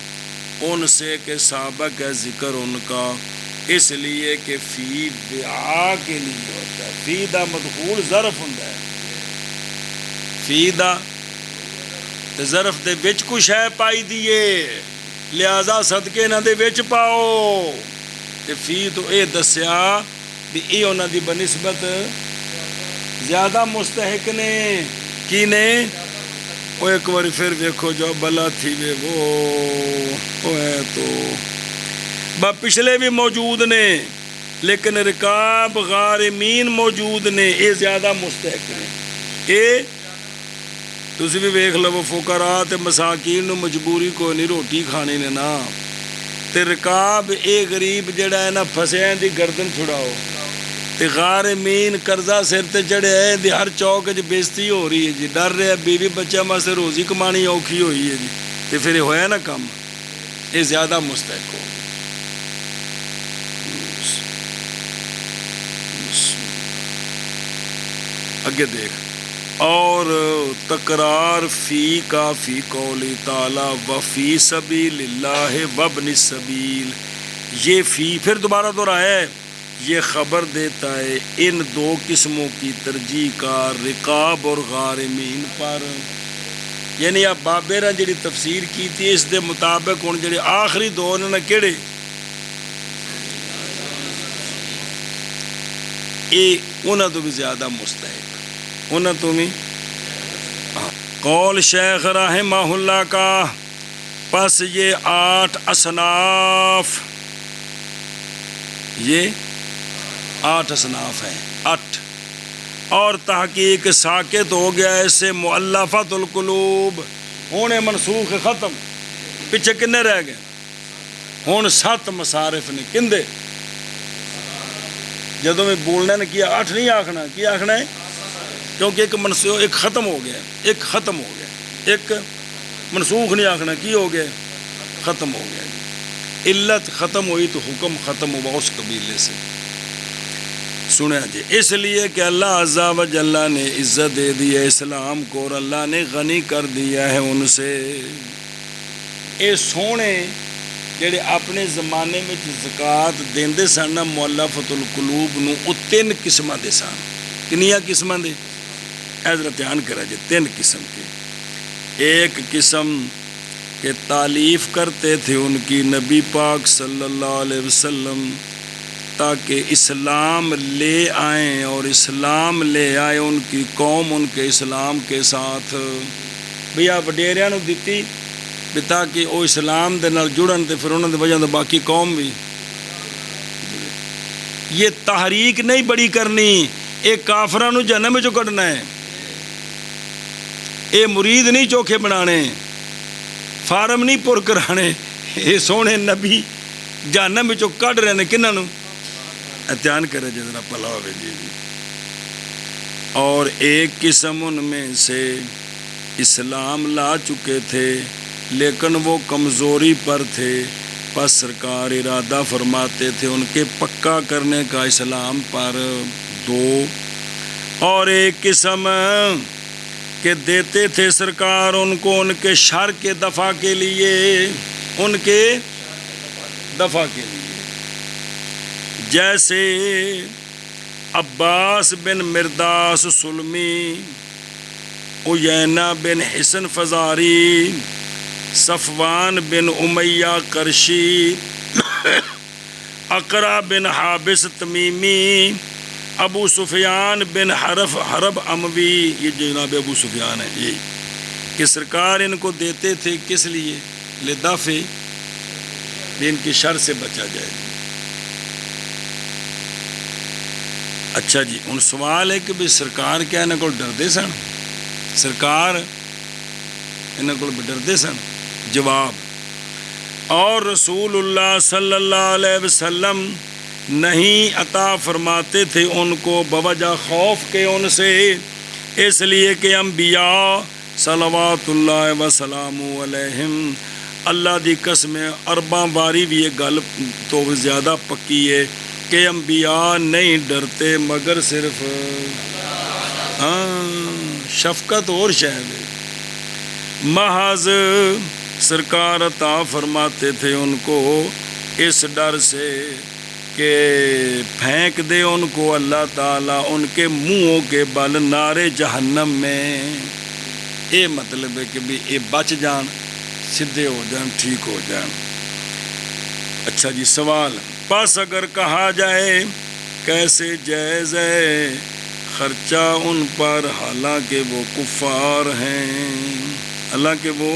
ان سے کہ سابق ہے ذکر ان کا، اس لیے کہ فی دعا کے لیے ہوتا ہے. فی دا مدخول ظرف ہوتا ہے، فی دا ظرف دے وچ کچھ ہے پائی دیے، لہذا صدقے نہ دے وچ پاؤ. تے فی تو اے دسیا بھی اے انہاں دی بنسبت زیادہ مستحق نے کی نے. وہ ایک بار پھر دیکھو جو بلا تھی وہ ہے تو پچھلے بھی موجود نے، لیکن رکاب غارمین موجود نے، اے زیادہ مستحق نے. اے تسی بھی ویکھ لو فقراء تے مساکین نو مجبوری کوئی نہیں روٹی کھانی نے نا، تے رکاب اے غریب جڑا ہے نا پھسے دی گردن چھڑاؤ، تے غارمین قرضہ سر تے چڑھے ہے دی ہر چوک وچ بےزتی ہو رہی ہے جی، ڈر رہے بیوی بچہ واسطے روزی کمانی اوکھی ہوئی ہے جی، تے پھر ہویا نا کم، اے زیادہ مستحق ہو. اگے دیکھ اور تکرار فی کا فی قولی تعالی وفی سبیل اللہ وابن السبیل، یہ فی پھر دوبارہ دہرایا ہے، یہ خبر دیتا ہے ان 2 قسموں کی ترجیح کا رقاب اور غارمین پر. یعنی اب بابیرہ جڑی تفسیر کی تھی اس دے مطابق ہن جڑے آخری 2 نے کیڑے اے انہاں تو بھی زیادہ مستحق، انہاں تو بھی. قول شیخ رحمہ اللہ کا پس یہ 8 اصناف، یہ 8 اصناف ہیں 8، اور تحقیق ساکت ہو گیا اس سے مؤلفۃ القلوب، ہونے منسوخ ختم. پیچھے کنے رہ گئے؟ ہوں 7 مصارف نے. کندے جدوں میں بولنا نے کیا 8 نہیں آکھنا، کی آکھنا ہے کیونکہ ایک ختم ہو گیا، ایک ختم ہو گیا، ایک منسوخ نہیں آخنا، کی ہو گیا؟ ختم ہو گیا۔ علت ختم ہوئی تو حکم ختم ہوا اس قبیلے سے۔ سنیں جی، اس لیے کہ اللہ عز و جل نے عزت دے دی ہے اسلام کو، اور اللہ نے غنی کر دیا ہے ان سے۔ اے سونے جڑے اپنے زمانے میں زکات دیندے سن نا مؤلفۃ القلوب نو، وہ 3 قسماں دے سن۔ کنیاں قسماں دے؟ ذرا دھیان کرا جی، 3 قسم کے۔ ایک قسم کہ تعلیف کرتے تھے ان کی نبی پاک صلی اللہ علیہ وسلم تاکہ اسلام لے آئیں، اور اسلام لے آئے ان کی قوم ان کے اسلام کے ساتھ۔ بھیا وڈیریاں نو دتی بھی تاکہ وہ اسلام دے نال جڑن، تے پھر انہاں دی وجہ تو باقی قوم بھی۔ یہ تحریک نہیں بڑی کرنی، یہ کافراں نو جہنم وچوں کڈنا ہے۔ یہ مرید نہیں چوکھے بنانے، فارم نہیں پر کرانے۔ یہ سونے نبی جہنم وچوں کڈ رہے ہیں کنہاں نو؟ دھیان کرے جی ذرا پلا ہوئے جی۔ اور ایک قسم ان میں سے اسلام لا چکے تھے لیکن وہ کمزوری پر تھے، پس سرکار ارادہ فرماتے تھے ان کے پکا کرنے کا اسلام پر۔ 2 اور ایک قسم کہ دیتے تھے سرکار ان کو ان کے شر کے دفع کے لیے، ان کے دفع کے لیے، جیسے عباس بن مرداس سلمی، عیینہ بن حسن فزاری، صفوان بن امیہ قرشی، اقرع بن حابس تمیمی، ابو سفیان بن حرب اموی، یہ جناب ابو سفیان ہے یہ، کہ سرکار ان کو دیتے تھے کس لیے؟ لدافع، ان کی شر سے بچا جائے۔ اچھا جی، ان سوال ہے کہ بھی سرکار کیا انہوں کو ڈردے سن؟ سرکار انہوں کو ڈردے سن؟ جواب، اور رسول اللہ صلی اللہ علیہ وسلم نہیں عطا فرماتے تھے ان کو بوجہ خوف کے ان سے، اس لیے کہ انبیاء صلوات اللہ وسلام علیہم، اللہ دی قسم ارباں باری بھی یہ گل تو زیادہ پکی ہے کہ انبیاء نہیں ڈرتے مگر صرف شفقت اور شاید محض سرکار عطا فرماتے تھے ان کو اس ڈر سے کہ پھینک دے ان کو اللہ تعالیٰ ان کے منہوں کے بل نارے جہنم میں۔ یہ مطلب ہے کہ بھی یہ بچ جان، سدھے ہو جان، ٹھیک ہو جان۔ اچھا جی، سوال، پس اگر کہا جائے کیسے جائز ہے خرچہ ان پر حالانکہ وہ کفار ہیں؟ حالانکہ وہ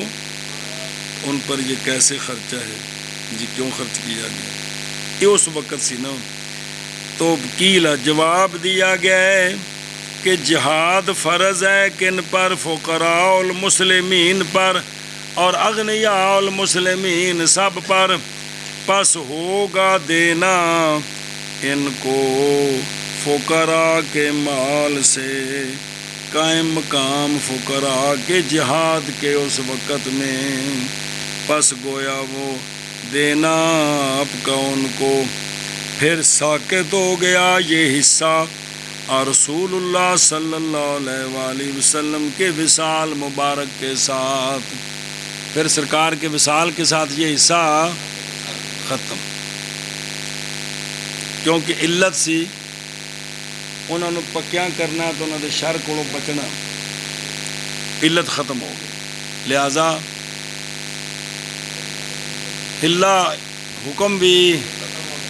ان پر یہ کیسے خرچہ ہے جی، کیوں خرچ کیا گیا؟ یہ اس وقت سی نا، تو کیلا جواب دیا گیا ہے کہ جہاد فرض ہے کن پر؟ فقراء المسلمین پر اور اغنیاء المسلمین، سب پر، پس ہوگا دینا ان کو فقراء کے مال سے، قائم مقام فقراء کے جہاد کے اس وقت میں، پس گویا وہ دینا آپ کا ان کو پھر ساقط ہو گیا یہ حصہ اور رسول اللہ صلی اللہ علیہ وآلہ وسلم کے وصال مبارک کے ساتھ، پھر سرکار کے وصال کے ساتھ یہ حصہ ختم، کیونکہ علت سی انہوں نے پکیاں کرنا تو انہوں نے شر کو بچنا، علت ختم ہو گئی، لہذا اللہ حکم بھی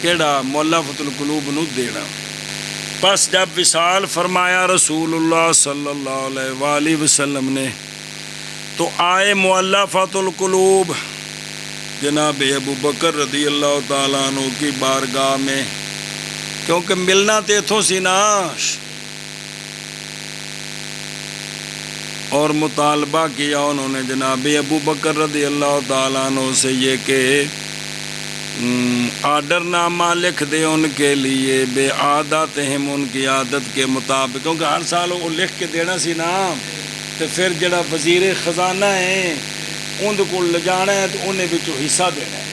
کیڑا مؤلفۃ القلوب نو دینا۔ پس جب وصال فرمایا رسول اللہ صلی اللہ علیہ وآلہ وسلم نے تو آئے مؤلفۃ القلوب جناب ابو بکر رضی اللہ تعالیٰ عنہ کی بارگاہ میں، کیونکہ ملنا تے تھو سی نا، اور مطالبہ کیا انہوں نے جناب ابو بکر رضی اللہ تعالیٰ عنہ سے یہ کہ آرڈر نامہ لکھ دے ان کے لیے بے عادت ہم ان کی عادت کے مطابق، کیونکہ ہر سال وہ لکھ کے دینا سی نا، تو پھر جڑا وزیر خزانہ ہے اندر کو لے جانا ہے تو انہیں بچوں حصہ دینا ہے،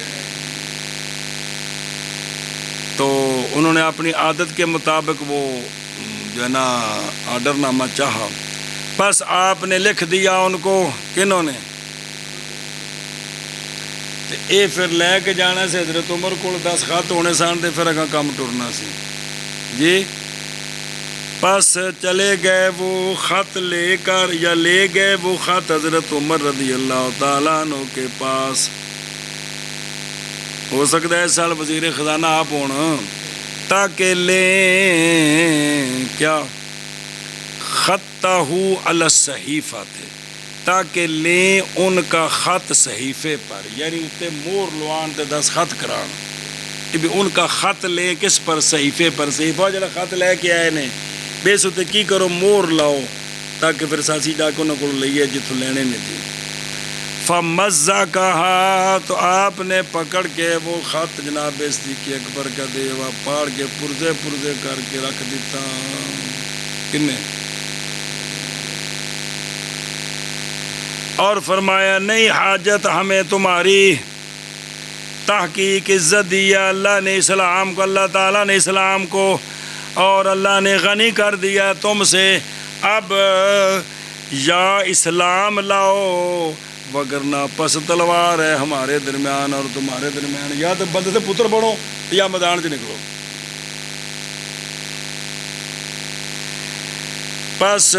تو انہوں نے اپنی عادت کے مطابق وہ جو ہے نا آرڈر نامہ چاہا، بس آپ نے لکھ دیا ان کو، کنہوں نے؟ اے پھر لے کے جانا سے حضرت عمر کو 10 خط ہونے سان تے پھر اگاں کام ٹرنا سی جی۔ پس چلے گئے وہ خط لے کر، یا لے گئے وہ خط حضرت عمر رضی اللہ تعالیٰ عنہ کے پاس، ہو سکتا ہے اس سال وزیر خزانہ آپ ہونا، تاکہ لیں کیا خطہ علی الصحیفہ تھے، تاکہ لیں ان کا خط صحیفے پر، یعنی اتنے مور لوان تے 10 خط کران، بھی ان کا خط لیں کس پر؟ صحیفے پر۔ صحیفہ جڑا خط لے کے آئے نے بیس اتنے کی کرو مور لاؤ، تاکہ پھر ساسی جا کے انہوں کو لئیے جتوں لینے نہیں تھی۔ فمزہ کہا، تو آپ نے پکڑ کے وہ خط جناب صدیق اکبر کا دیوا پاڑ کے پرزے پرزے کر کے رکھ دیتا، کنے؟ اور فرمایا نہیں حاجت ہمیں تمہاری تحقیق، عزت دیا اللہ نے اسلام کو، اللہ تعالیٰ نے اسلام کو، اور اللہ نے غنی کر دیا تم سے، اب یا اسلام لاؤ وگرنہ پس تلوار ہے ہمارے درمیان اور تمہارے درمیان، یا تو بندے سے پتر بنو یا میدان سے نکلو۔ پس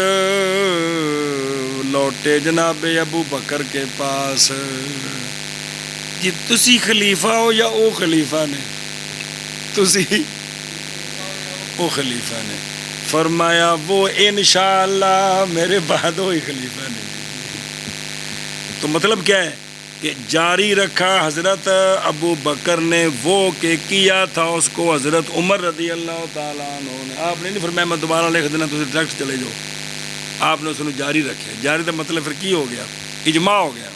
لوٹے جناب ابو بکر کے پاس، جی تسی خلیفہ ہو یا او خلیفہ نے؟ تسی او خلیفہ نے۔ فرمایا وہ انشاءاللہ میرے بعد وہی خلیفہ نے۔ تو مطلب کیا ہے کہ جاری رکھا حضرت ابو بکر نے وہ کہ کیا تھا اس کو حضرت عمر رضی اللہ تعالیٰ عنہ نے۔ آپ نے نہیں فرمایا میں دوبارہ لکھ دینا تسی ڈائریکٹ چلے جاؤ، آپ نے اس نے جاری رکھے۔ جاری کا مطلب پھر کی ہو گیا؟ اجماع ہو گیا۔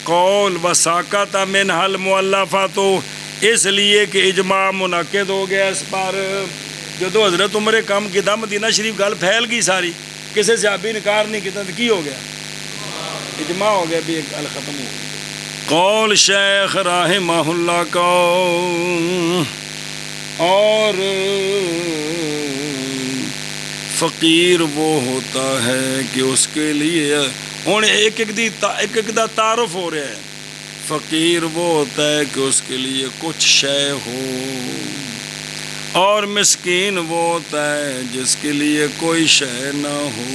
قول و ساکت من حل مؤلفہ، تو اس لیے کہ اجماع منعقد ہو گیا اس پر۔ جو حضرت عمر کام کی دا مدینہ شریف گل پھیل گئی ساری، کسی صحابی انکار نہیں کیتا، تو کی ہو گیا؟ اجماع ہو گیا بھی ایک ختم ہو گیا۔ قول شیخ رحمہ اللہ کا، اور فقیر وہ ہوتا ہے کہ اس کے لیے ہوں ایک ایک دا تعارف ہو رہا ہے۔ فقیر وہ ہوتا ہے کہ اس کے لیے کچھ شے ہو، اور مسکین وہ ہوتا ہے جس کے لیے کوئی شے نہ ہو،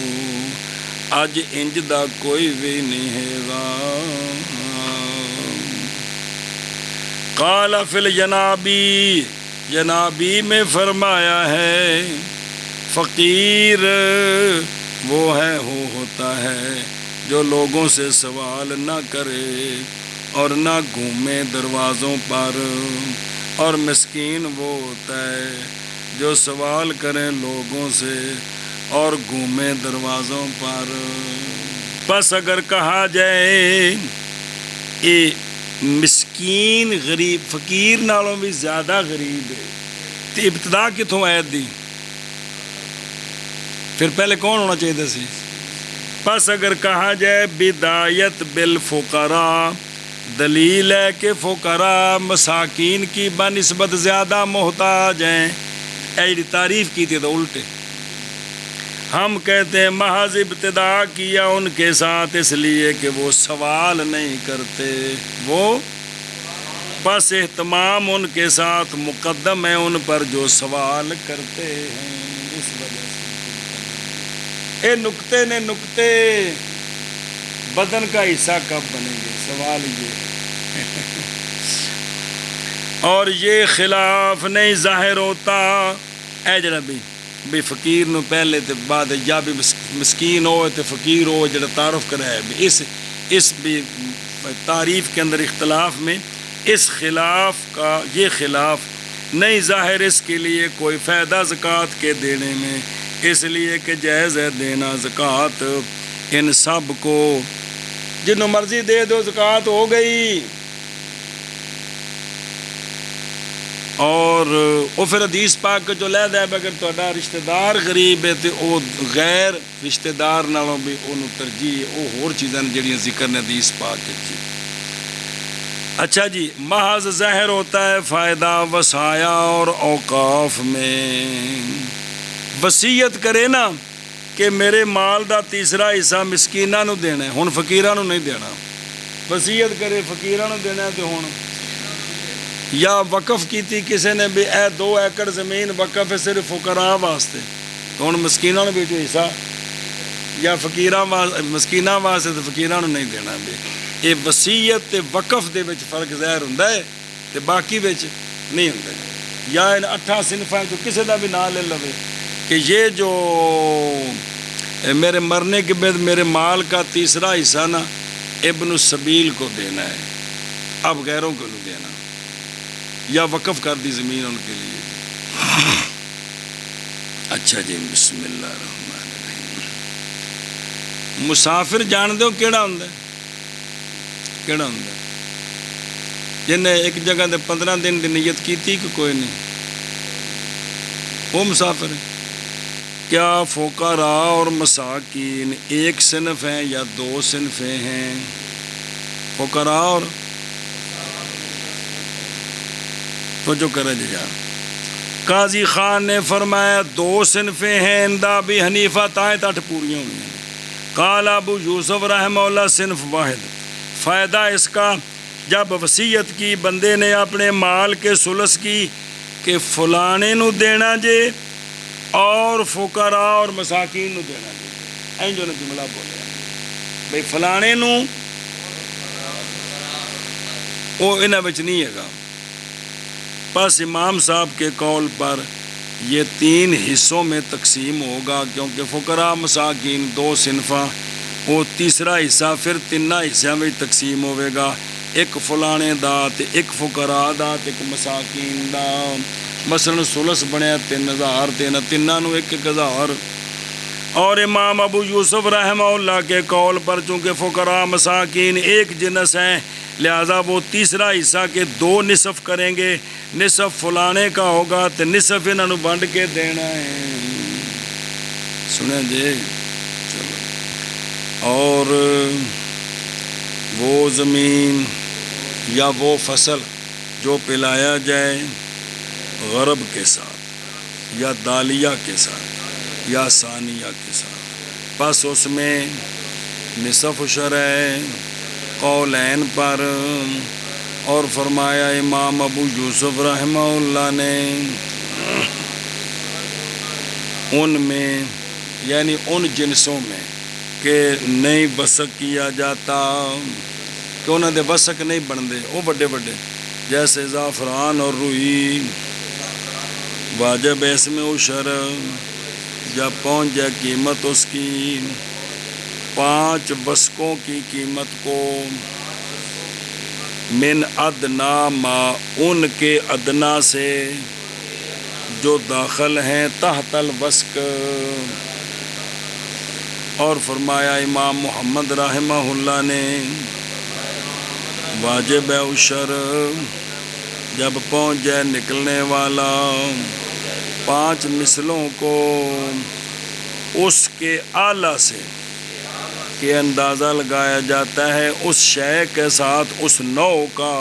اج انج دا کوئی بھی نہیں ہے گا۔ قال فی الجنابی، جنابی میں فرمایا ہے فقیر وہ ہے ہوتا ہے جو لوگوں سے سوال نہ کرے اور نہ گھومے دروازوں پر، اور مسکین وہ ہوتا ہے جو سوال کریں لوگوں سے اور گھومے دروازوں پر۔ بس اگر کہا جائے اے مسکین غریب فقیر نالوں بھی زیادہ غریب ہے، تو ابتدا کتوں عید دی؟ پھر پہلے کون ہونا چاہیے سی؟ پس اگر کہا جائے بدایت بالفقراء، دلیل ہے کہ فقراء مساکین کی بنسبت زیادہ محتاج ہیں، ایڈی تعریف کی تھی تو الٹے ہم کہتے ہیں محض ابتدا کیا ان کے ساتھ اس لیے کہ وہ سوال نہیں کرتے، وہ بس اہتمام ان کے ساتھ مقدم ہے ان پر جو سوال کرتے ہیں، اس وجہ سے اے نکتے نے نکتے بدن کا حصہ کب بنیں گے، سوال یہ اور یہ خلاف نہیں ظاہر ہوتا اے جڑا بھی فقیر نو پہلے تے بعد یا بھی مسکین ہو تے فقیر ہو، جڑا تعارف کرا ہے اس بھی تعریف کے اندر اختلاف میں اس خلاف کا یہ خلاف نہیں ظاہر اس کے لیے کوئی فائدہ زکوٰۃ کے دینے میں، اس لیے کہ جائز ہے دینا زکوٰۃ ان سب کو، جنہوں مرضی دے دو زکوٰۃ ہو گئی، اور وہ پھر حدیث پاک جو لہدا ہے اگر تہاڈا رشتہ دار غریب ہے تو وہ غیر رشتہ دار نالوں بھی انہوں ترجیح وہ ہور چیزاں جڑیاں ذکر نے حدیث پاک جی۔ اچھا جی، محض ظاہر ہوتا ہے فائدہ وصایا اور اوقاف میں۔ وصیت کرے نا کہ میرے مال دا تیسرا حصہ مسکیناں نو دینا ہے، ہن فقیراں نو نہیں دینا۔ وصیت کرے فقیراں نو دینا ہے تو ہن یا وقف کیتی کسی نے بھی اے 2 ایکڑ زمین وقف ہے صرف فقراء واسطے، تو ہن مسکیناں نو بھی جو حصہ یا فقیراں مسکیناں واسطے تو فقیراں نو نہیں دینا بھی۔ یہ وصیت تے وقف دے وچ فرق ظاہر ہوندا ہے تے باقی وچ نہیں ہوندا۔ یا ان 8 صنفاں جو کسی دا بھی نام لے لوے کہ یہ جو میرے مرنے کے بعد میرے مال کا تیسرا حصہ نا ابن السبیل کو دینا ہے، اب غیروں کو نہیں دینا، یا وقف کر دی زمین ان کے لیے۔ اچھا جی، بسم اللہ الرحمن الرحیم۔ مسافر جان دو کیڑا ہوندا ہے؟ کیڑا ہوندا ہے؟ جن نے ایک جگہ دے 15 دن دی نیت کیتی کہ کوئی نہیں، وہ مسافر ہے۔ کیا فقراء اور مساکین ایک صنف ہیں یا 2 صنفیں ہیں؟ فقراء اور تو جو کرے جا۔ قاضی خان نے فرمایا 2 صنفیں ہیں، اندہ ابی حنیفہ تائیں تٹ پوریاں ہوئی ہیں۔ قال ابو یوسف رحمہ اللہ صنف واحد، فائدہ اس کا جب وصیت کی بندے نے اپنے مال کے ثلث کی کہ فلانے نو دینا جے اور فقراء اور مساکین نو دینا جے، این جو نے جملہ بولیا بھئی فلانے نو وہ انہاں وچ نہیں ہے گا۔ بس امام صاحب کے قول پر یہ 3 حصوں میں تقسیم ہوگا، کیونکہ فقراء مساکین 2 صنفاں، وہ تیسرا حصہ پھر 3 حصوں میں تقسیم ہوئے گا، ایک فلانے دا تے ایک فقراء دا تے ایک مساکین دا۔ مثلا ثلث بنیا 3000 تے نہ تیناں نو 1000۔ اور امام ابو یوسف رحمہ اللہ کے قول پر چونکہ فقراء مساکین ایک جنس ہیں، لہذا وہ تیسرا حصہ کے 2 نصف کریں گے، نصف فلانے کا ہوگا تو نصف انہوں نے بانٹ کے دینا ہے۔ سنیں جی، چلو۔ اور وہ زمین یا وہ فصل جو پلایا جائے غرب کے ساتھ یا دالیہ کے ساتھ یا ثانیہ کے ساتھ، بس اس میں نصف عشر ہے قولین پر۔ اور فرمایا امام ابو یوسف رحمہ اللہ نے ان میں یعنی ان جنسوں میں کہ نہیں وسق کیا جاتا، کہ انہوں دے وسق نہیں بندے، وہ بڑے بڑے جیسے زعفران اور روئی، واجب اس میں عشر جب پہنچ جائے قیمت اس کی 5 وسقوں کی قیمت کو، من ادنا ما ان کے ادنا سے جو داخل ہیں تحت الوسق۔ اور فرمایا امام محمد رحمہ اللہ نے واجب عشر جب پہنچ جائے نکلنے والا 5 مثلوں کو اس کے اعلیٰ سے کہ اندازہ لگایا جاتا ہے اس شے کے ساتھ اس نوع کا۔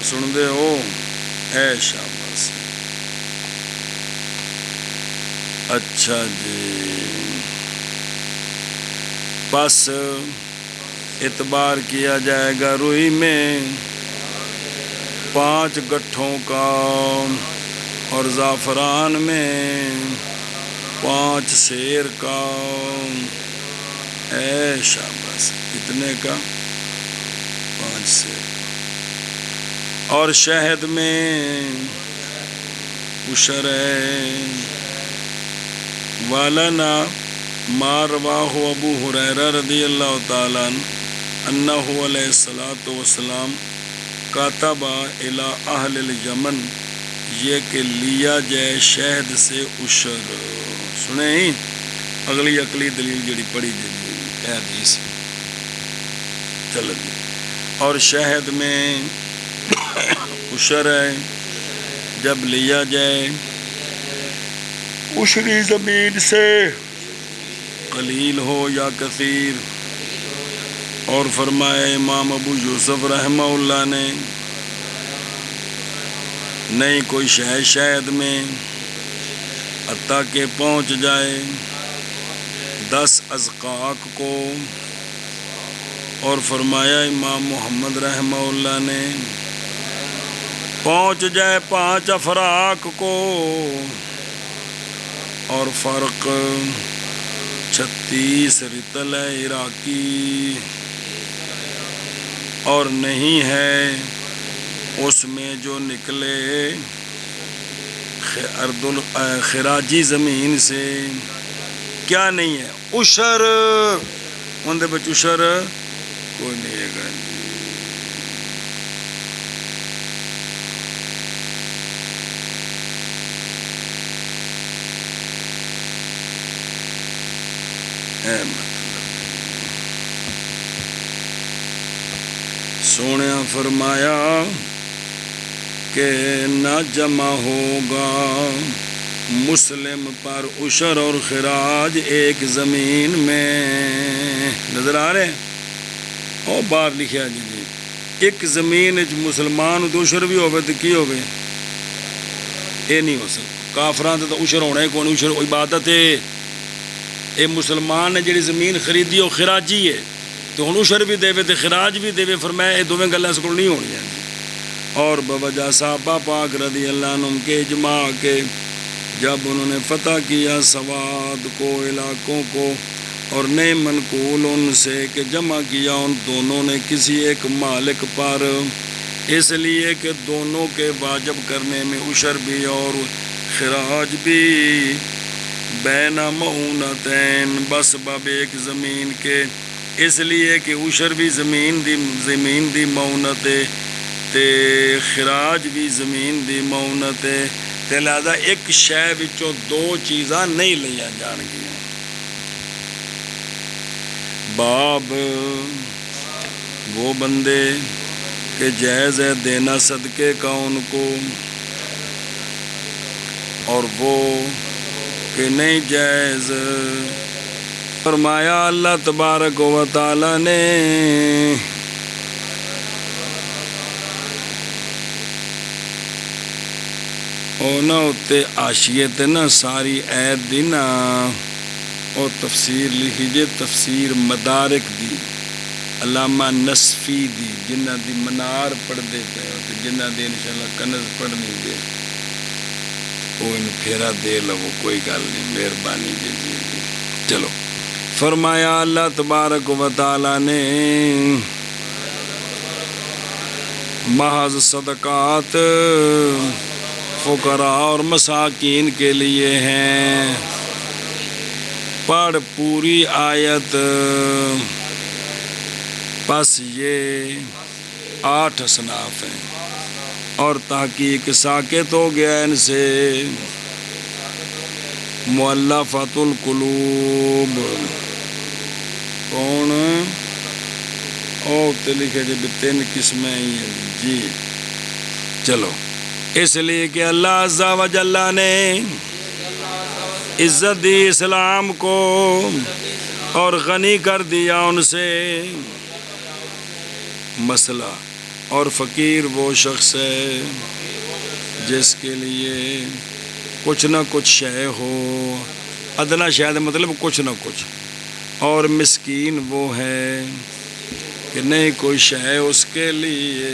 سن دے ہو اے شاباش۔ اچھا جی، بس اعتبار کیا جائے گا روئی میں 5 گٹھوں کا اور زعفران میں 5 سیر کا۔ اے شاباش، کتنے کا؟ 5 سیر۔ اور شہد میں عشر ہے۔ والانا ما رواہ ابو ہریرہ رضی اللہ تعالیٰ عنہ انہ علیہ الصلاۃ والسلام کاتب الی اہل الیمن، یہ کہ لیا جائے شہد سے عشر۔ سنیں اگلی عقلی دلیل جڑی پڑھی جی حدیث، چلو جی۔ اور شہد میں عشر ہے، جب لیا جائے عشری زمین سے، قلیل ہو یا کثیر. اور فرمایا امام ابو یوسف رحمہ اللہ نے، نہیں کوئی شہد میں حتیٰ کہ پہنچ جائے 10 ازقاق کو. اور فرمایا امام محمد رحمہ اللہ نے، پہنچ جائے 5 افراق کو. اور فرق 36 رطل ہے عراقی، اور نہیں ہے اس میں جو نکلے خراجی زمین سے. کیا نہیں ہے؟ عشر. اندر بچ عشر کوئی نہیں ہے گا. سونے فرمایا کہ نہ جمع ہوگا مسلم پر عشر اور خراج ایک زمین میں. نظر آ رہے ہیں؟ اور باہر لکھیا جی ایک زمین مسلمان تو عشر بھی ہوئے تو کی ہوئے؟ یہ نہیں ہو سکتا. کافران تو عشر ہونا ہے، کون عشر عبادت ہے. یہ مسلمان نے جڑی زمین خریدی وہ خراجی ہے، تو ہن عشر بھی دے تو خراج بھی دے. فرمایا یہ دونوں گلاں اس کو نہیں ہونی. اور بوجہ صحابہ پاک رضی اللہ عنہم کے اجماع کے جب انہوں نے فتح کیا سواد کو، علاقوں کو، اور نئے منقول ان سے کہ جمع کیا ان دونوں نے کسی ایک مالک پر، اس لیے کہ دونوں کے واجب کرنے میں عشر بھی اور خراج بھی بین معونتین بس باب ایک زمین کے. اس لیے کہ عشر بھی زمین دی معونت ہے تے خراج بھی زمین دی معونت ہے. تے لہذا ایک شے وچوں دو چیزاں نہیں لیا جان گیا. باب وہ بندے کہ جائز ہے دینا صدقے کا ان کو، اور وہ کہ نہیں جائز. فرمایا اللہ تبارک و تعالی نے اونا اتے آشیت نا ساری عید دی نا اور تفسیر لکھی جے، تفسیر مدارک دی علامہ نصفی دی، جنہ دی منار پڑھ دیتے ہیں، جنہ دی انشاءاللہ کنز پڑھنی دے وہ ان پھیرا دے لو، کوئی گل نہیں، مہربانی جی. چلو فرمایا اللہ تبارک و تعالی نے محض صدقات فقراء اور مساکین کے لیے ہیں. پڑھ پوری آیت. پس یہ 8 اصناف ہیں اور تحقیق ساکت ہو گیا ان سے. مؤلفۃ القلوب کون؟ او تے لکھے جی 3 قسمیں ہی ہیں جی. چلو اس لیے کہ اللہ عز و جل نے عزت دی اسلام کو اور غنی کر دیا ان سے. مسئلہ اور فقیر وہ شخص ہے جس کے لیے کچھ نہ کچھ شے ہو، ادنا شاید مطلب کچھ نہ کچھ، اور مسکین وہ ہے کہ نہیں کوئی شے اس کے لیے.